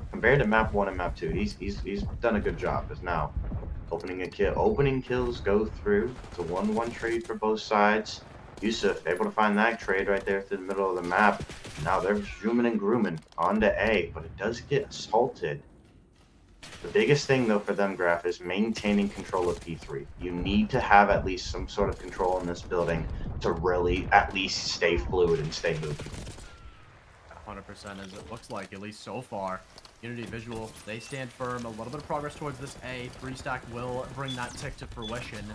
Speaker 2: Compared to map 1 and map 2, he's done a good job. As now opening kills go through. It's a 1-1 trade for both sides. Yusuf able to find that trade right there through the middle of the map. Now they're zooming and grooming onto A, but it does get assaulted. The biggest thing though for them, Graf, is maintaining control of P3. You need to have at least some sort of control in this building to really at least stay fluid and stay moving.
Speaker 1: 100% as it looks like, at least so far. Unity Visual, they stand firm. A little bit of progress towards this A. 3-stack will bring that tick to fruition.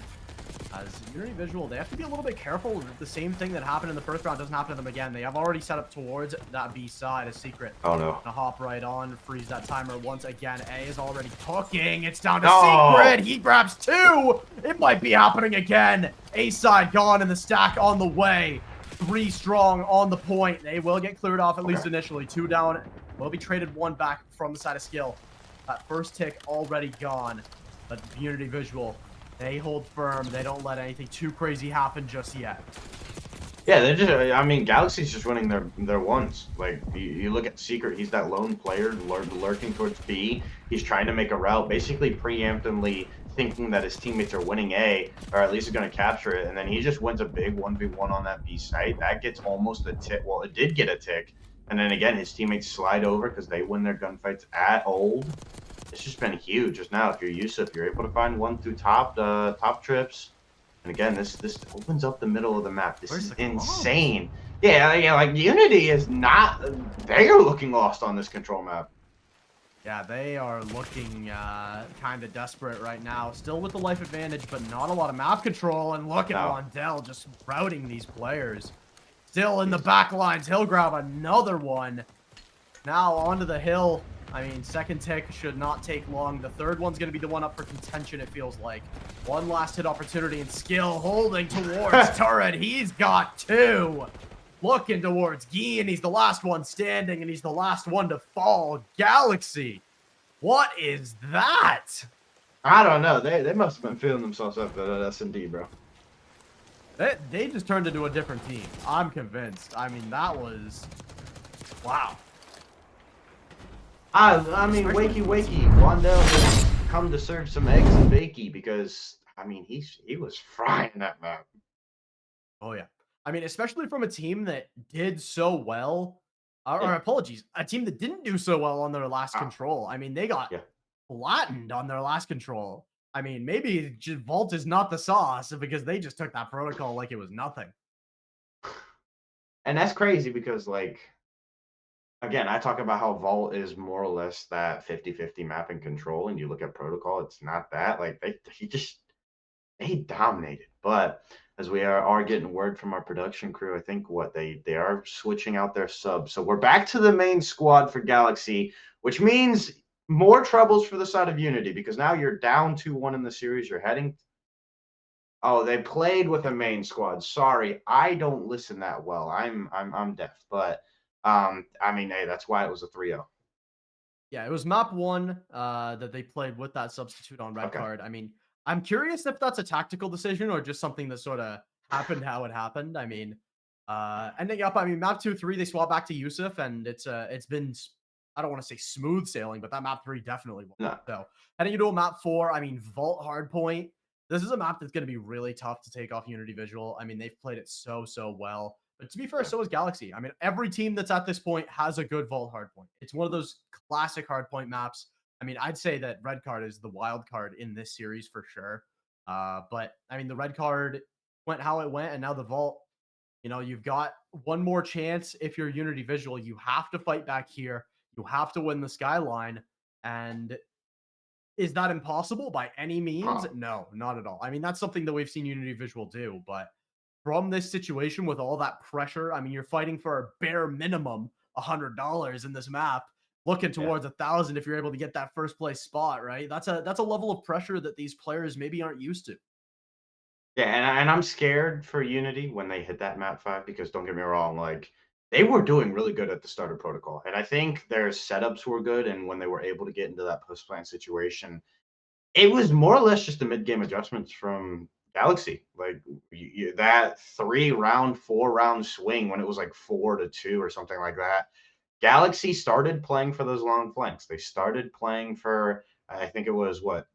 Speaker 1: As Unity Visual, they have to be a little bit careful. The same thing that happened in the first round doesn't happen to them again. They have already set up towards that B side. A Secret.
Speaker 2: Oh no.
Speaker 1: Gonna hop right on, freeze that timer once again. A is already cooking. It's down to Secret. He grabs 2. It might be happening again. A side gone and the stack on the way. 3 strong on the point. They will get cleared off, at least initially. 2 down. Will be traded 1 back from the side of Skill. That first tick already gone. But Unity Visual, they hold firm. They don't let anything too crazy happen just yet.
Speaker 2: Yeah, they're just, I mean, Galaxy's just winning their ones. Like, you look at Secret, he's that lone player lurking towards B. He's trying to make a route, basically preemptively thinking that his teammates are winning A, or at least are going to capture it, and then he just wins a big 1v1 on that B site. That gets almost a tick. Well, it did get a tick. And then again, his teammates slide over because they win their gunfights at Old. It's just been huge. Just now, if you're Yusuf, you're able to find 1 through top trips. And again, this opens up the middle of the map. This is insane. Yeah, like Unity is not. They are looking lost on this control map.
Speaker 1: Yeah, they are looking kind of desperate right now. Still with the life advantage, but not a lot of map control. And look at Wandell just routing these players. Still in the back lines. He'll grab another one. Now onto the hill. I mean, second tick should not take long. The third one's going to be the one up for contention, it feels like. One last hit opportunity, and Skill holding towards Turret. He's got 2. Looking towards Gian. He's the last one standing, and he's the last one to fall. Galaxy, what is that?
Speaker 2: I don't know. They must have been feeling themselves up at S&D, bro.
Speaker 1: They just turned into a different team. I'm convinced. I mean, that was... Wow.
Speaker 2: I mean, wakey. Wandell has come to serve some eggs and bakey because, I mean, he was frying that map.
Speaker 1: Oh, yeah. I mean, especially from a team that did so well, or apologies, a team that didn't do so well on their last control. I mean, they got flattened on their last control. I mean, maybe Vault is not the sauce because they just took that protocol like it was nothing.
Speaker 2: And that's crazy because, like, again, I talk about how Vault is more or less that 50-50 map and control, and you look at protocol, it's not that. Like, they dominated. But as we are getting word from our production crew, I think they are switching out their subs. So we're back to the main squad for Galaxy, which means more troubles for the side of Unity because now you're down 2-1 in the series. You're heading. Oh, they played with a main squad. Sorry, I don't listen that well. I'm deaf, but I mean, hey, that's why it was a 3-0.
Speaker 1: Yeah, it was map 1 that they played with that substitute on red card. I mean, I'm curious if that's a tactical decision or just something that sort of happened how it happened. I mean, ending up, I mean, map 2-3, they swap back to Yusuf, and it's been, I don't want to say smooth sailing, but that map 3 definitely was.
Speaker 2: No.
Speaker 1: So heading into a map 4, I mean, Vault Hardpoint. This is a map that's going to be really tough to take off Unity Visual. I mean, they've played it so well. But to be fair, so is Galaxy. I mean, every team that's at this point has a good Vault Hardpoint. It's one of those classic hardpoint maps. I mean, I'd say that red card is the wild card in this series for sure. But I mean, the red card went how it went, and now the Vault, you know, you've got one more chance if you're Unity Visual. You have to fight back here. You have to win the Skyline. And is that impossible by any means? No, not at all. I mean, that's something that we've seen Unity Visual do, but from this situation with all that pressure, I mean, you're fighting for a bare minimum $100 in this map, looking towards 1,000 if you're able to get that first place spot, right? That's a level of pressure that these players maybe aren't used to.
Speaker 2: Yeah, and I'm scared for Unity when they hit that map 5 because don't get me wrong, like they were doing really good at the starter protocol, and I think their setups were good. And when they were able to get into that post plant situation, it was more or less just the mid game adjustments from Galaxy. Like that 3-round, 4-round swing when it was like 4-2 or something like that. Galaxy started playing for those long flanks. They started playing for, I think it was what,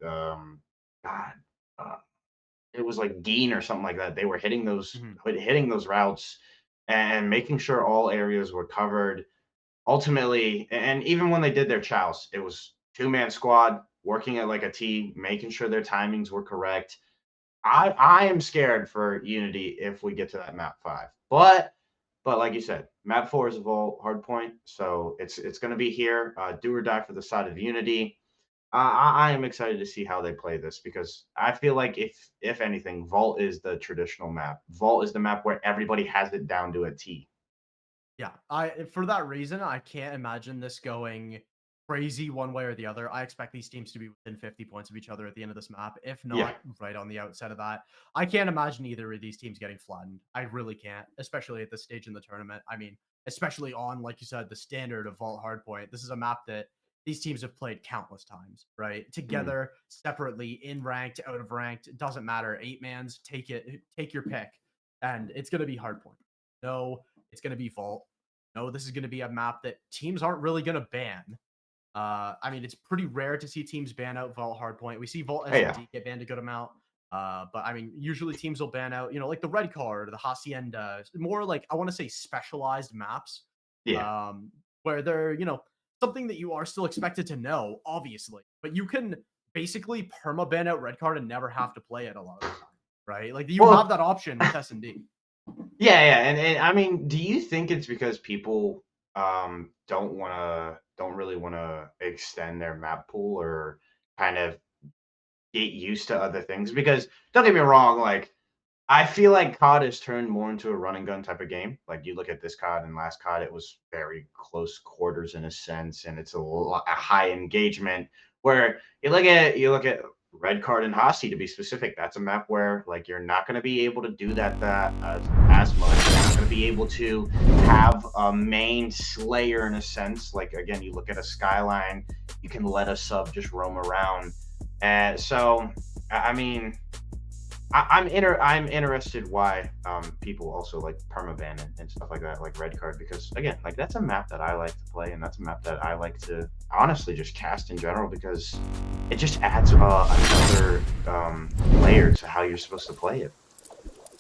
Speaker 2: it was like Dean or something like that. They were hitting those routes and making sure all areas were covered. Ultimately, and even when they did their chows, it was 2-man squad working at like a team, making sure their timings were correct. I am scared for Unity if we get to that map 5. But like you said, map 4 is a Vault hardpoint, so it's going to be here. Do or die for the side of Unity. I am excited to see how they play this because I feel like if anything, Vault is the traditional map. Vault is the map where everybody has it down to a T.
Speaker 1: Yeah, for that reason, I can't imagine this going crazy one way or the other. I expect these teams to be within 50 points of each other at the end of this map, if not right on the outside of that. I can't imagine either of these teams getting flattened. I really can't, especially at this stage in the tournament. I mean, especially on, like you said, the standard of Vault Hardpoint. This is a map that these teams have played countless times, right? Together, separately, in ranked, out of ranked, it doesn't matter. 8-mans, take your pick. And it's going to be Hardpoint. No, it's going to be Vault. No, this is going to be a map that teams aren't really going to ban. I mean, it's pretty rare to see teams ban out Vault Hardpoint. We see Vault S&D get banned a good amount. But I mean, usually teams will ban out, you know, like the red card or the Hacienda, more like, I want to say specialized maps. Where they're, you know, something that you are still expected to know, obviously, but you can basically perma ban out red card and never have to play it a lot of the time, right? Like you have that option with S&D.
Speaker 2: Yeah, and I mean, do you think it's because people don't really want to extend their map pool or kind of get used to other things? Because don't get me wrong, like I feel like COD has turned more into a run and gun type of game. Like you look at this COD and last COD, it was very close quarters in a sense, and it's a high engagement. Where you look at Red Card and Hosty to be specific. That's a map where like you're not going to be able to do that as much. You're not going to be able to have a main slayer in a sense. Like again, you look at a Skyline, you can let a sub just roam around, and so I mean. I'm interested why people also like permaban and stuff like that, like Red Card, because again, like that's a map that I like to play, and that's a map that I like to honestly just cast in general because it just adds another layer to how you're supposed to play it.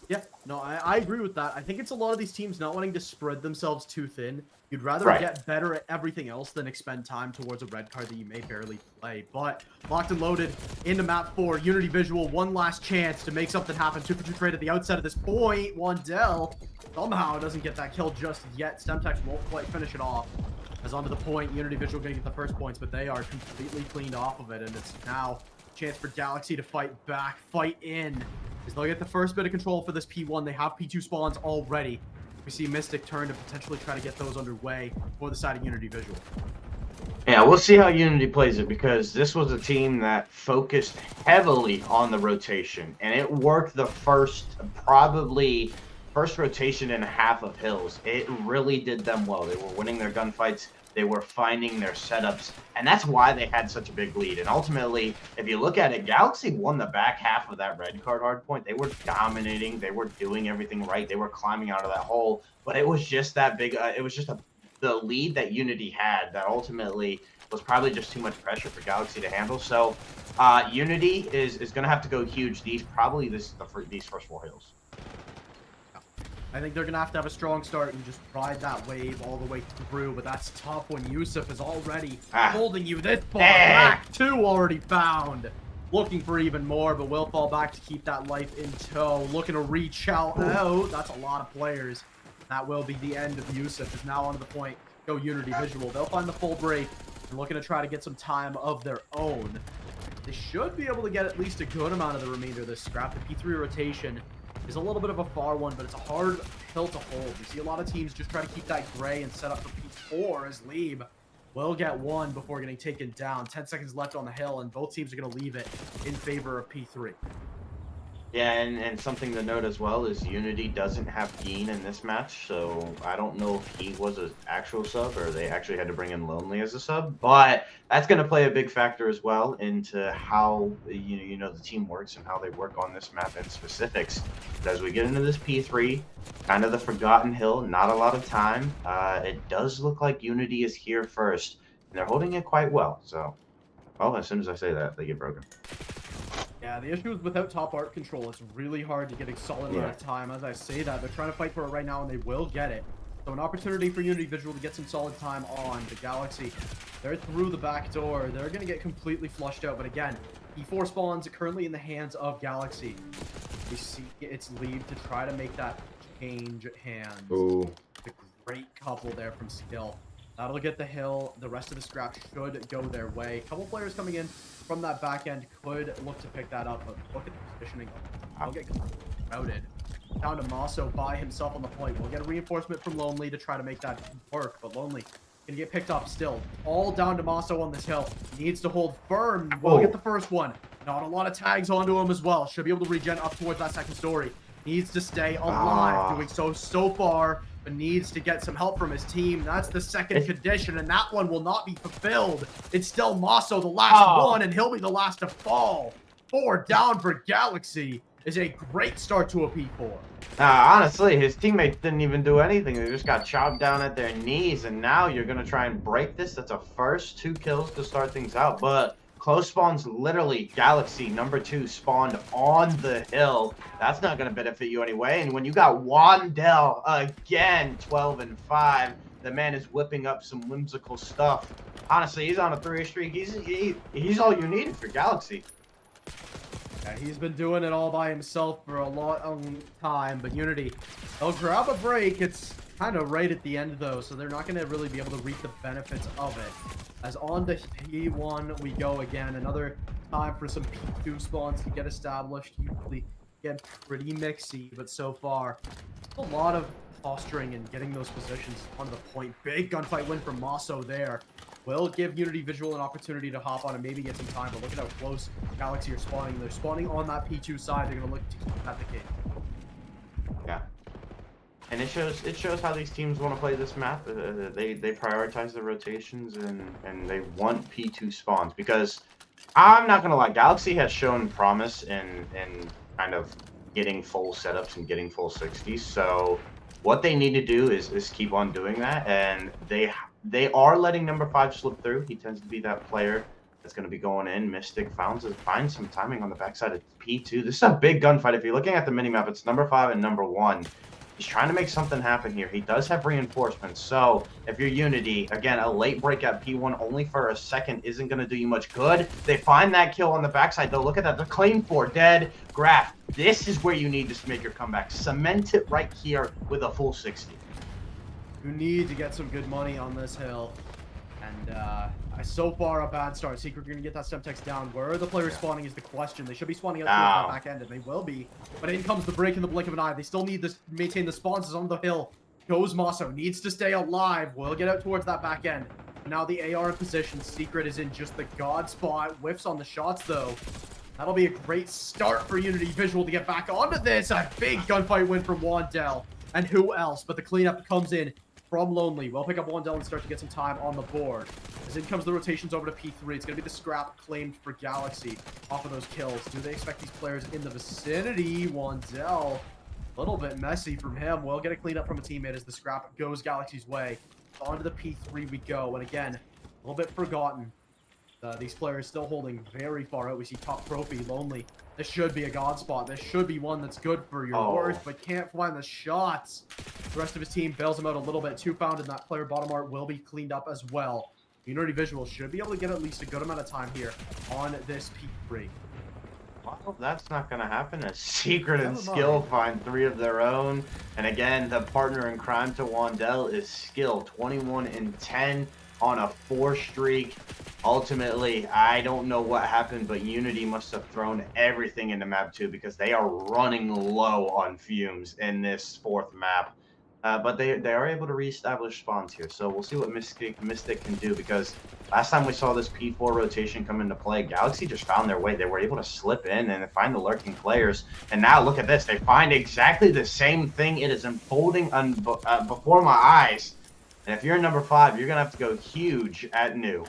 Speaker 1: Yeah, no, I agree with that. I think it's a lot of these teams not wanting to spread themselves too thin. You'd rather get better at everything else than expend time towards a red card that you may barely play. But locked and loaded into map 4, Unity Visual, one last chance to make something happen. 2-for-2 trade at the outset of this point. Wandell somehow doesn't get that kill just yet. Stemtex won't quite finish it off. As onto the point, Unity Visual going to get the first points, but they are completely cleaned off of it, and it's now a chance for Galaxy to fight back, fight in. As they'll get the first bit of control for this P1. They have P2 spawns already. We see Mystic turn to potentially try to get those underway for the side of Unity Visual.
Speaker 2: Yeah, we'll see how Unity plays it because this was a team that focused heavily on the rotation, and it worked the first rotation and a half of Hills. It really did them well. They were winning their gunfights. They were finding their setups, and that's why they had such a big lead. And ultimately, if you look at it, Galaxy won the back half of that red card hardpoint. They were dominating. They were doing everything right. They were climbing out of that hole, but it was just that big. It was just the lead that Unity had that ultimately was probably just too much pressure for Galaxy to handle. So Unity is going to have to go huge. These first 4 hills.
Speaker 1: I think they're going to have a strong start and just ride that wave all the way through, but that's tough when Yusuf is already holding you this far back. 2 already found. Looking for even more, but will fall back to keep that life in tow. Looking to reach out. Oh, that's a lot of players. That will be the end of Yusuf. Is now onto the point. Go Unity Visual. They'll find the full break and looking to try to get some time of their own. They should be able to get at least a good amount of the remainder of this scrap. The P3 rotation is a little bit of a far one, but it's a hard hill to hold. You see a lot of teams just try to keep that gray and set up for P4 as Lieb will get one before getting taken down. 10 seconds left on the hill, and both teams are going to leave it in favor of P3.
Speaker 2: Yeah, and something to note as well is Unity doesn't have Geen in this match, so I don't know if he was an actual sub or they actually had to bring in Lonely as a sub, but that's going to play a big factor as well into how you know the team works and how they work on this map in specifics. But as we get into this P3, kind of the forgotten hill, not a lot of time, it does look like Unity is here first, and they're holding it quite well. So, well, as soon as I say that, they get broken.
Speaker 1: Yeah, the issue is without top art control, it's really hard to get a solid amount of time. As I say that, they're trying to fight for it right now, and they will get it. So an opportunity for Unity Visual to get some solid time on the Galaxy. They're through the back door. They're going to get completely flushed out. But again, E4 spawns currently in the hands of Galaxy. We see it's Lieb to try to make that change hands.
Speaker 4: Ooh.
Speaker 1: The great couple there from Skill. That'll get the hill. The rest of the scrap should go their way. A couple players coming in from that back end could look to pick that up, but look at the positioning. They'll get crowded. Down to Maso by himself on the point. We'll get a reinforcement from Lonely to try to make that work, but Lonely can get picked up still. All down to Maso on this hill. Needs to hold firm. We'll get the first one. Not a lot of tags onto him as well. Should be able to regen up towards that second story. Needs to stay alive. Doing so far, but needs to get some help from his team. That's the second condition, and that one will not be fulfilled. It's still Maso, the last one, and he'll be the last to fall. 4 down for Galaxy is a great start to a P4.
Speaker 2: Honestly, his teammates didn't even do anything. They just got chopped down at their knees, and now you're going to try and break this. That's a first 2 kills to start things out, but close spawns, literally, Galaxy number 2 spawned on the hill. That's not going to benefit you anyway. And when you got Wandell again, 12 and 5, the man is whipping up some whimsical stuff. Honestly, he's on a 3 streak. He's all you needed for Galaxy.
Speaker 1: Yeah, he's been doing it all by himself for a long time, but Unity, they'll grab a break. It's kind of right at the end, though, so they're not going to really be able to reap the benefits of it. As on to P1 we go again. Another time for some P2 spawns to get established. Usually Again, pretty mixy, but so far, a lot of posturing and getting those positions onto the point. Big gunfight win from Maso there. Will give Unity Visual an opportunity to hop on and maybe get some time, but look at how close Galaxy are spawning. They're spawning on that P2 side. They're going to look to keep that the case.
Speaker 2: Yeah. And it shows how these teams want to play this map. They prioritize the rotations and they want P2 spawns, because I'm not gonna lie, Galaxy has shown promise in kind of getting full setups and getting full 60s. So what they need to do is keep on doing that, and they are letting number 5 slip through. He tends to be that player that's going to be going in. Mystic finds some timing on the backside of P2. This is a big gunfight. If you're looking at the minimap, it's number 5 and number 1. He's trying to make something happen here. He does have reinforcements. So if you're Unity, again, a late break at P1 only for a second isn't going to do you much good. They find that kill on the backside, though. Look at that. They're claimed for. Dead. Graph. This is where you need to make your comeback. Cement it right here with a full 60.
Speaker 1: You need to get some good money on this hill. And so far, a bad start. Secret going to get that Semtex down. Where are the players spawning is the question. They should be spawning out towards that back end, and they will be. But in comes the break in the blink of an eye. They still need to maintain the spawns on the hill. Goes Maso. Needs to stay alive. Will get out towards that back end. Now the AR in position. Secret is in just the god spot. Whiffs on the shots, though. That'll be a great start for Unity Visual to get back onto this. A big gunfight win from Wandell. And who else? But the cleanup comes in from Lonely. We'll pick up Wandell and start to get some time on the board. As in comes the rotations over to P3. It's going to be the scrap claimed for Galaxy off of those kills. Do they expect these players in the vicinity? Wandell, a little bit messy from him. We'll get a cleanup from a teammate as the scrap goes Galaxy's way. Onto the P3 we go. And again, a little bit forgotten. These players still holding very far out. We see top trophy, Lonely. This should be a god spot. This should be one that's good for your worth, but can't find the shots. The rest of his team bails him out a little bit. 2 found, and that player bottom art will be cleaned up as well. Unity Visual should be able to get at least a good amount of time here on this P3.
Speaker 2: Well, that's not going to happen. A Secret and Skill find 3 of their own. And again, the partner in crime to Wandell is Skill. 21 and 10 on a 4 streak. Ultimately, I don't know what happened, but Unity must have thrown everything into map 2 because they are running low on fumes in this 4th map. But they are able to reestablish spawns here, so we'll see what Mystic can do, because last time we saw this P4 rotation come into play, Galaxy just found their way. They were able to slip in and find the lurking players, and now look at this. They find exactly the same thing. It is unfolding before my eyes, and if you're number 5, you're going to have to go huge at new.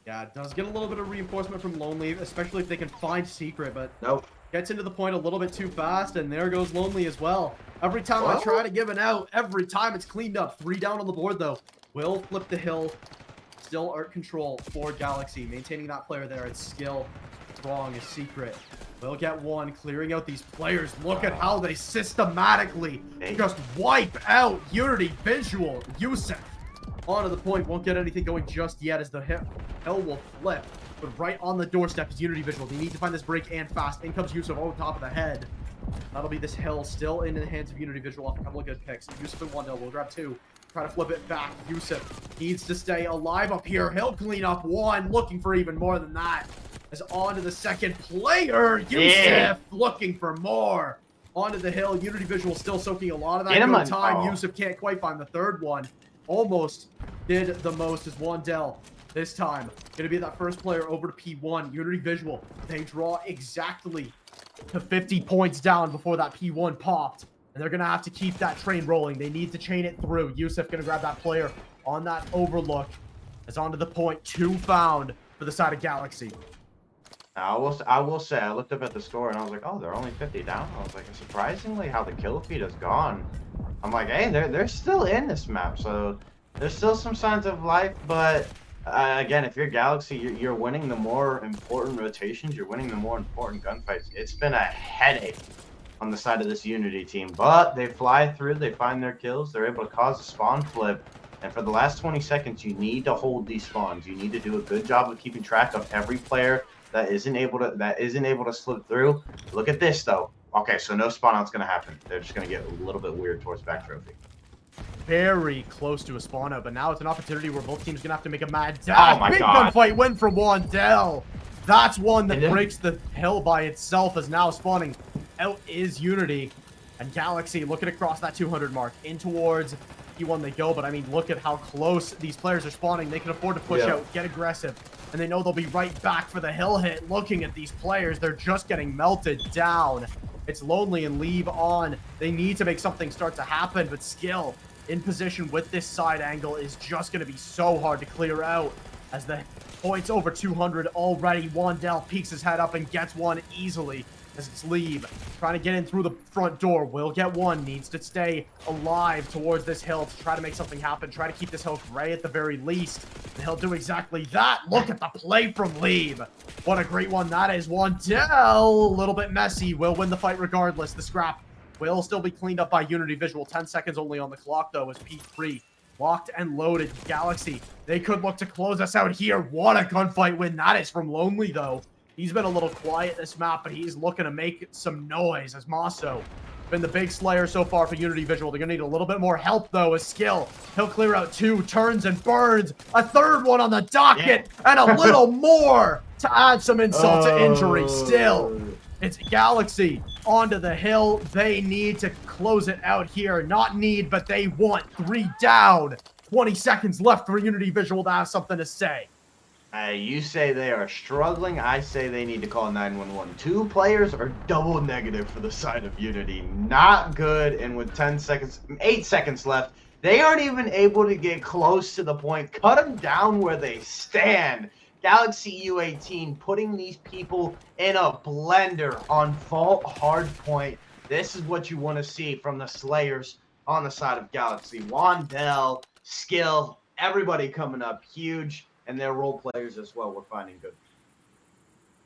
Speaker 1: Yeah, it does get a little bit of reinforcement from Lonely, especially if they can find Secret, but
Speaker 2: nope.
Speaker 1: Gets into the point a little bit too fast, and there goes Lonely as well. Every time I try to give it out, every time it's cleaned up. 3 down on the board, though. Will flip the hill. Still art control for Galaxy. Maintaining that player there. It's Skill. Strong is Secret. Will get 1, clearing out these players. Look at how they systematically just wipe out Unity Visual. Yusuf onto the point. Won't get anything going just yet as the hill will flip. But right on the doorstep is Unity Visual. They need to find this break and fast. In comes Yusuf over top of the head. That'll be this hill still in the hands of Unity Visual off a couple of good picks. Yusuf and Wandell will grab 2. Try to flip it back. Yusuf needs to stay alive up here. He'll clean up 1. Looking for even more than that. As on to the second player. Yusuf looking for more. Onto the hill. Unity Visual still soaking a lot of that good time. Yusuf can't quite find the 3rd one. Almost did the most as Wandell. This time, going to be that first player over to P1. Unity Visual, they draw exactly to 50 points down before that P1 popped. And they're going to have to keep that train rolling. They need to chain it through. Yusuf going to grab that player on that overlook. It's onto the point. 2 found for the side of Galaxy.
Speaker 2: I will say, I looked up at the score and I was like, oh, they're only 50 down. I was like, surprisingly how the kill feed has gone. I'm like, hey, they're still in this map. So there's still some signs of life, but... again, if you're Galaxy, you're winning the more important rotations. You're winning the more important gunfights. It's been a headache on the side of this Unity team. But they fly through. They find their kills. They're able to cause a spawn flip. And for the last 20 seconds, you need to hold these spawns. You need to do a good job of keeping track of every player that isn't able to slip through. Look at this, though. Okay, so no spawn out's going to happen. They're just going to get a little bit weird towards back trophy.
Speaker 1: Very close to a spawn out, but now it's an opportunity where both teams are gonna have to make a mad dash.
Speaker 2: Oh my
Speaker 1: Big
Speaker 2: God.
Speaker 1: gunfight win from Wandell. That's one that
Speaker 2: And then-
Speaker 1: breaks the hill by itself, as now spawning out is Unity. And Galaxy looking across that 200 mark. In towards E1 they go, but I mean, look at how close these players are spawning. They can afford to push out, get aggressive, and they know they'll be right back for the hill hit. Looking at these players, they're just getting melted down. It's Lonely and Leave on. They need to make something start to happen, but Skill in position with this side angle is just going to be so hard to clear out, as the points over 200 already. Wandell peeks his head up and gets one easily, as it's Leave trying to get in through the front door. Will get one, needs to stay alive towards this hill to try to make something happen, try to keep this hill gray at the very least, and he'll do exactly that. Look at the play from Leave. What a great one that is. Wandell, a little bit messy, will win the fight regardless. The scrap will still be cleaned up by Unity Visual. 10 seconds only on the clock, though, as P3 locked and loaded. Galaxy, they could look to close us out here. What a gunfight win that is from Lonely, though. He's been a little quiet this map, but he's looking to make some noise, as Maso been the big slayer so far for Unity Visual. They're going to need a little bit more help, though, as Skill. He'll clear out 2, turns and burns. A third one on the docket, and a little more to add some insult to injury. Still, it's Galaxy onto the hill. They need to close it out here. Not need, but they want 3 down. 20 seconds left for Unity Visual to have something to say.
Speaker 2: You say they are struggling. I say they need to call 911. 2 players are double negative for the side of Unity. Not good. And with 8 seconds left, they aren't even able to get close to the point. Cut them down where they stand. Galaxy U18 putting these people in a blender on Vault Hardpoint. This is what you want to see from the Slayers on the side of Galaxy. Wandell, Skill, everybody coming up huge. And their role players as well, we're finding good.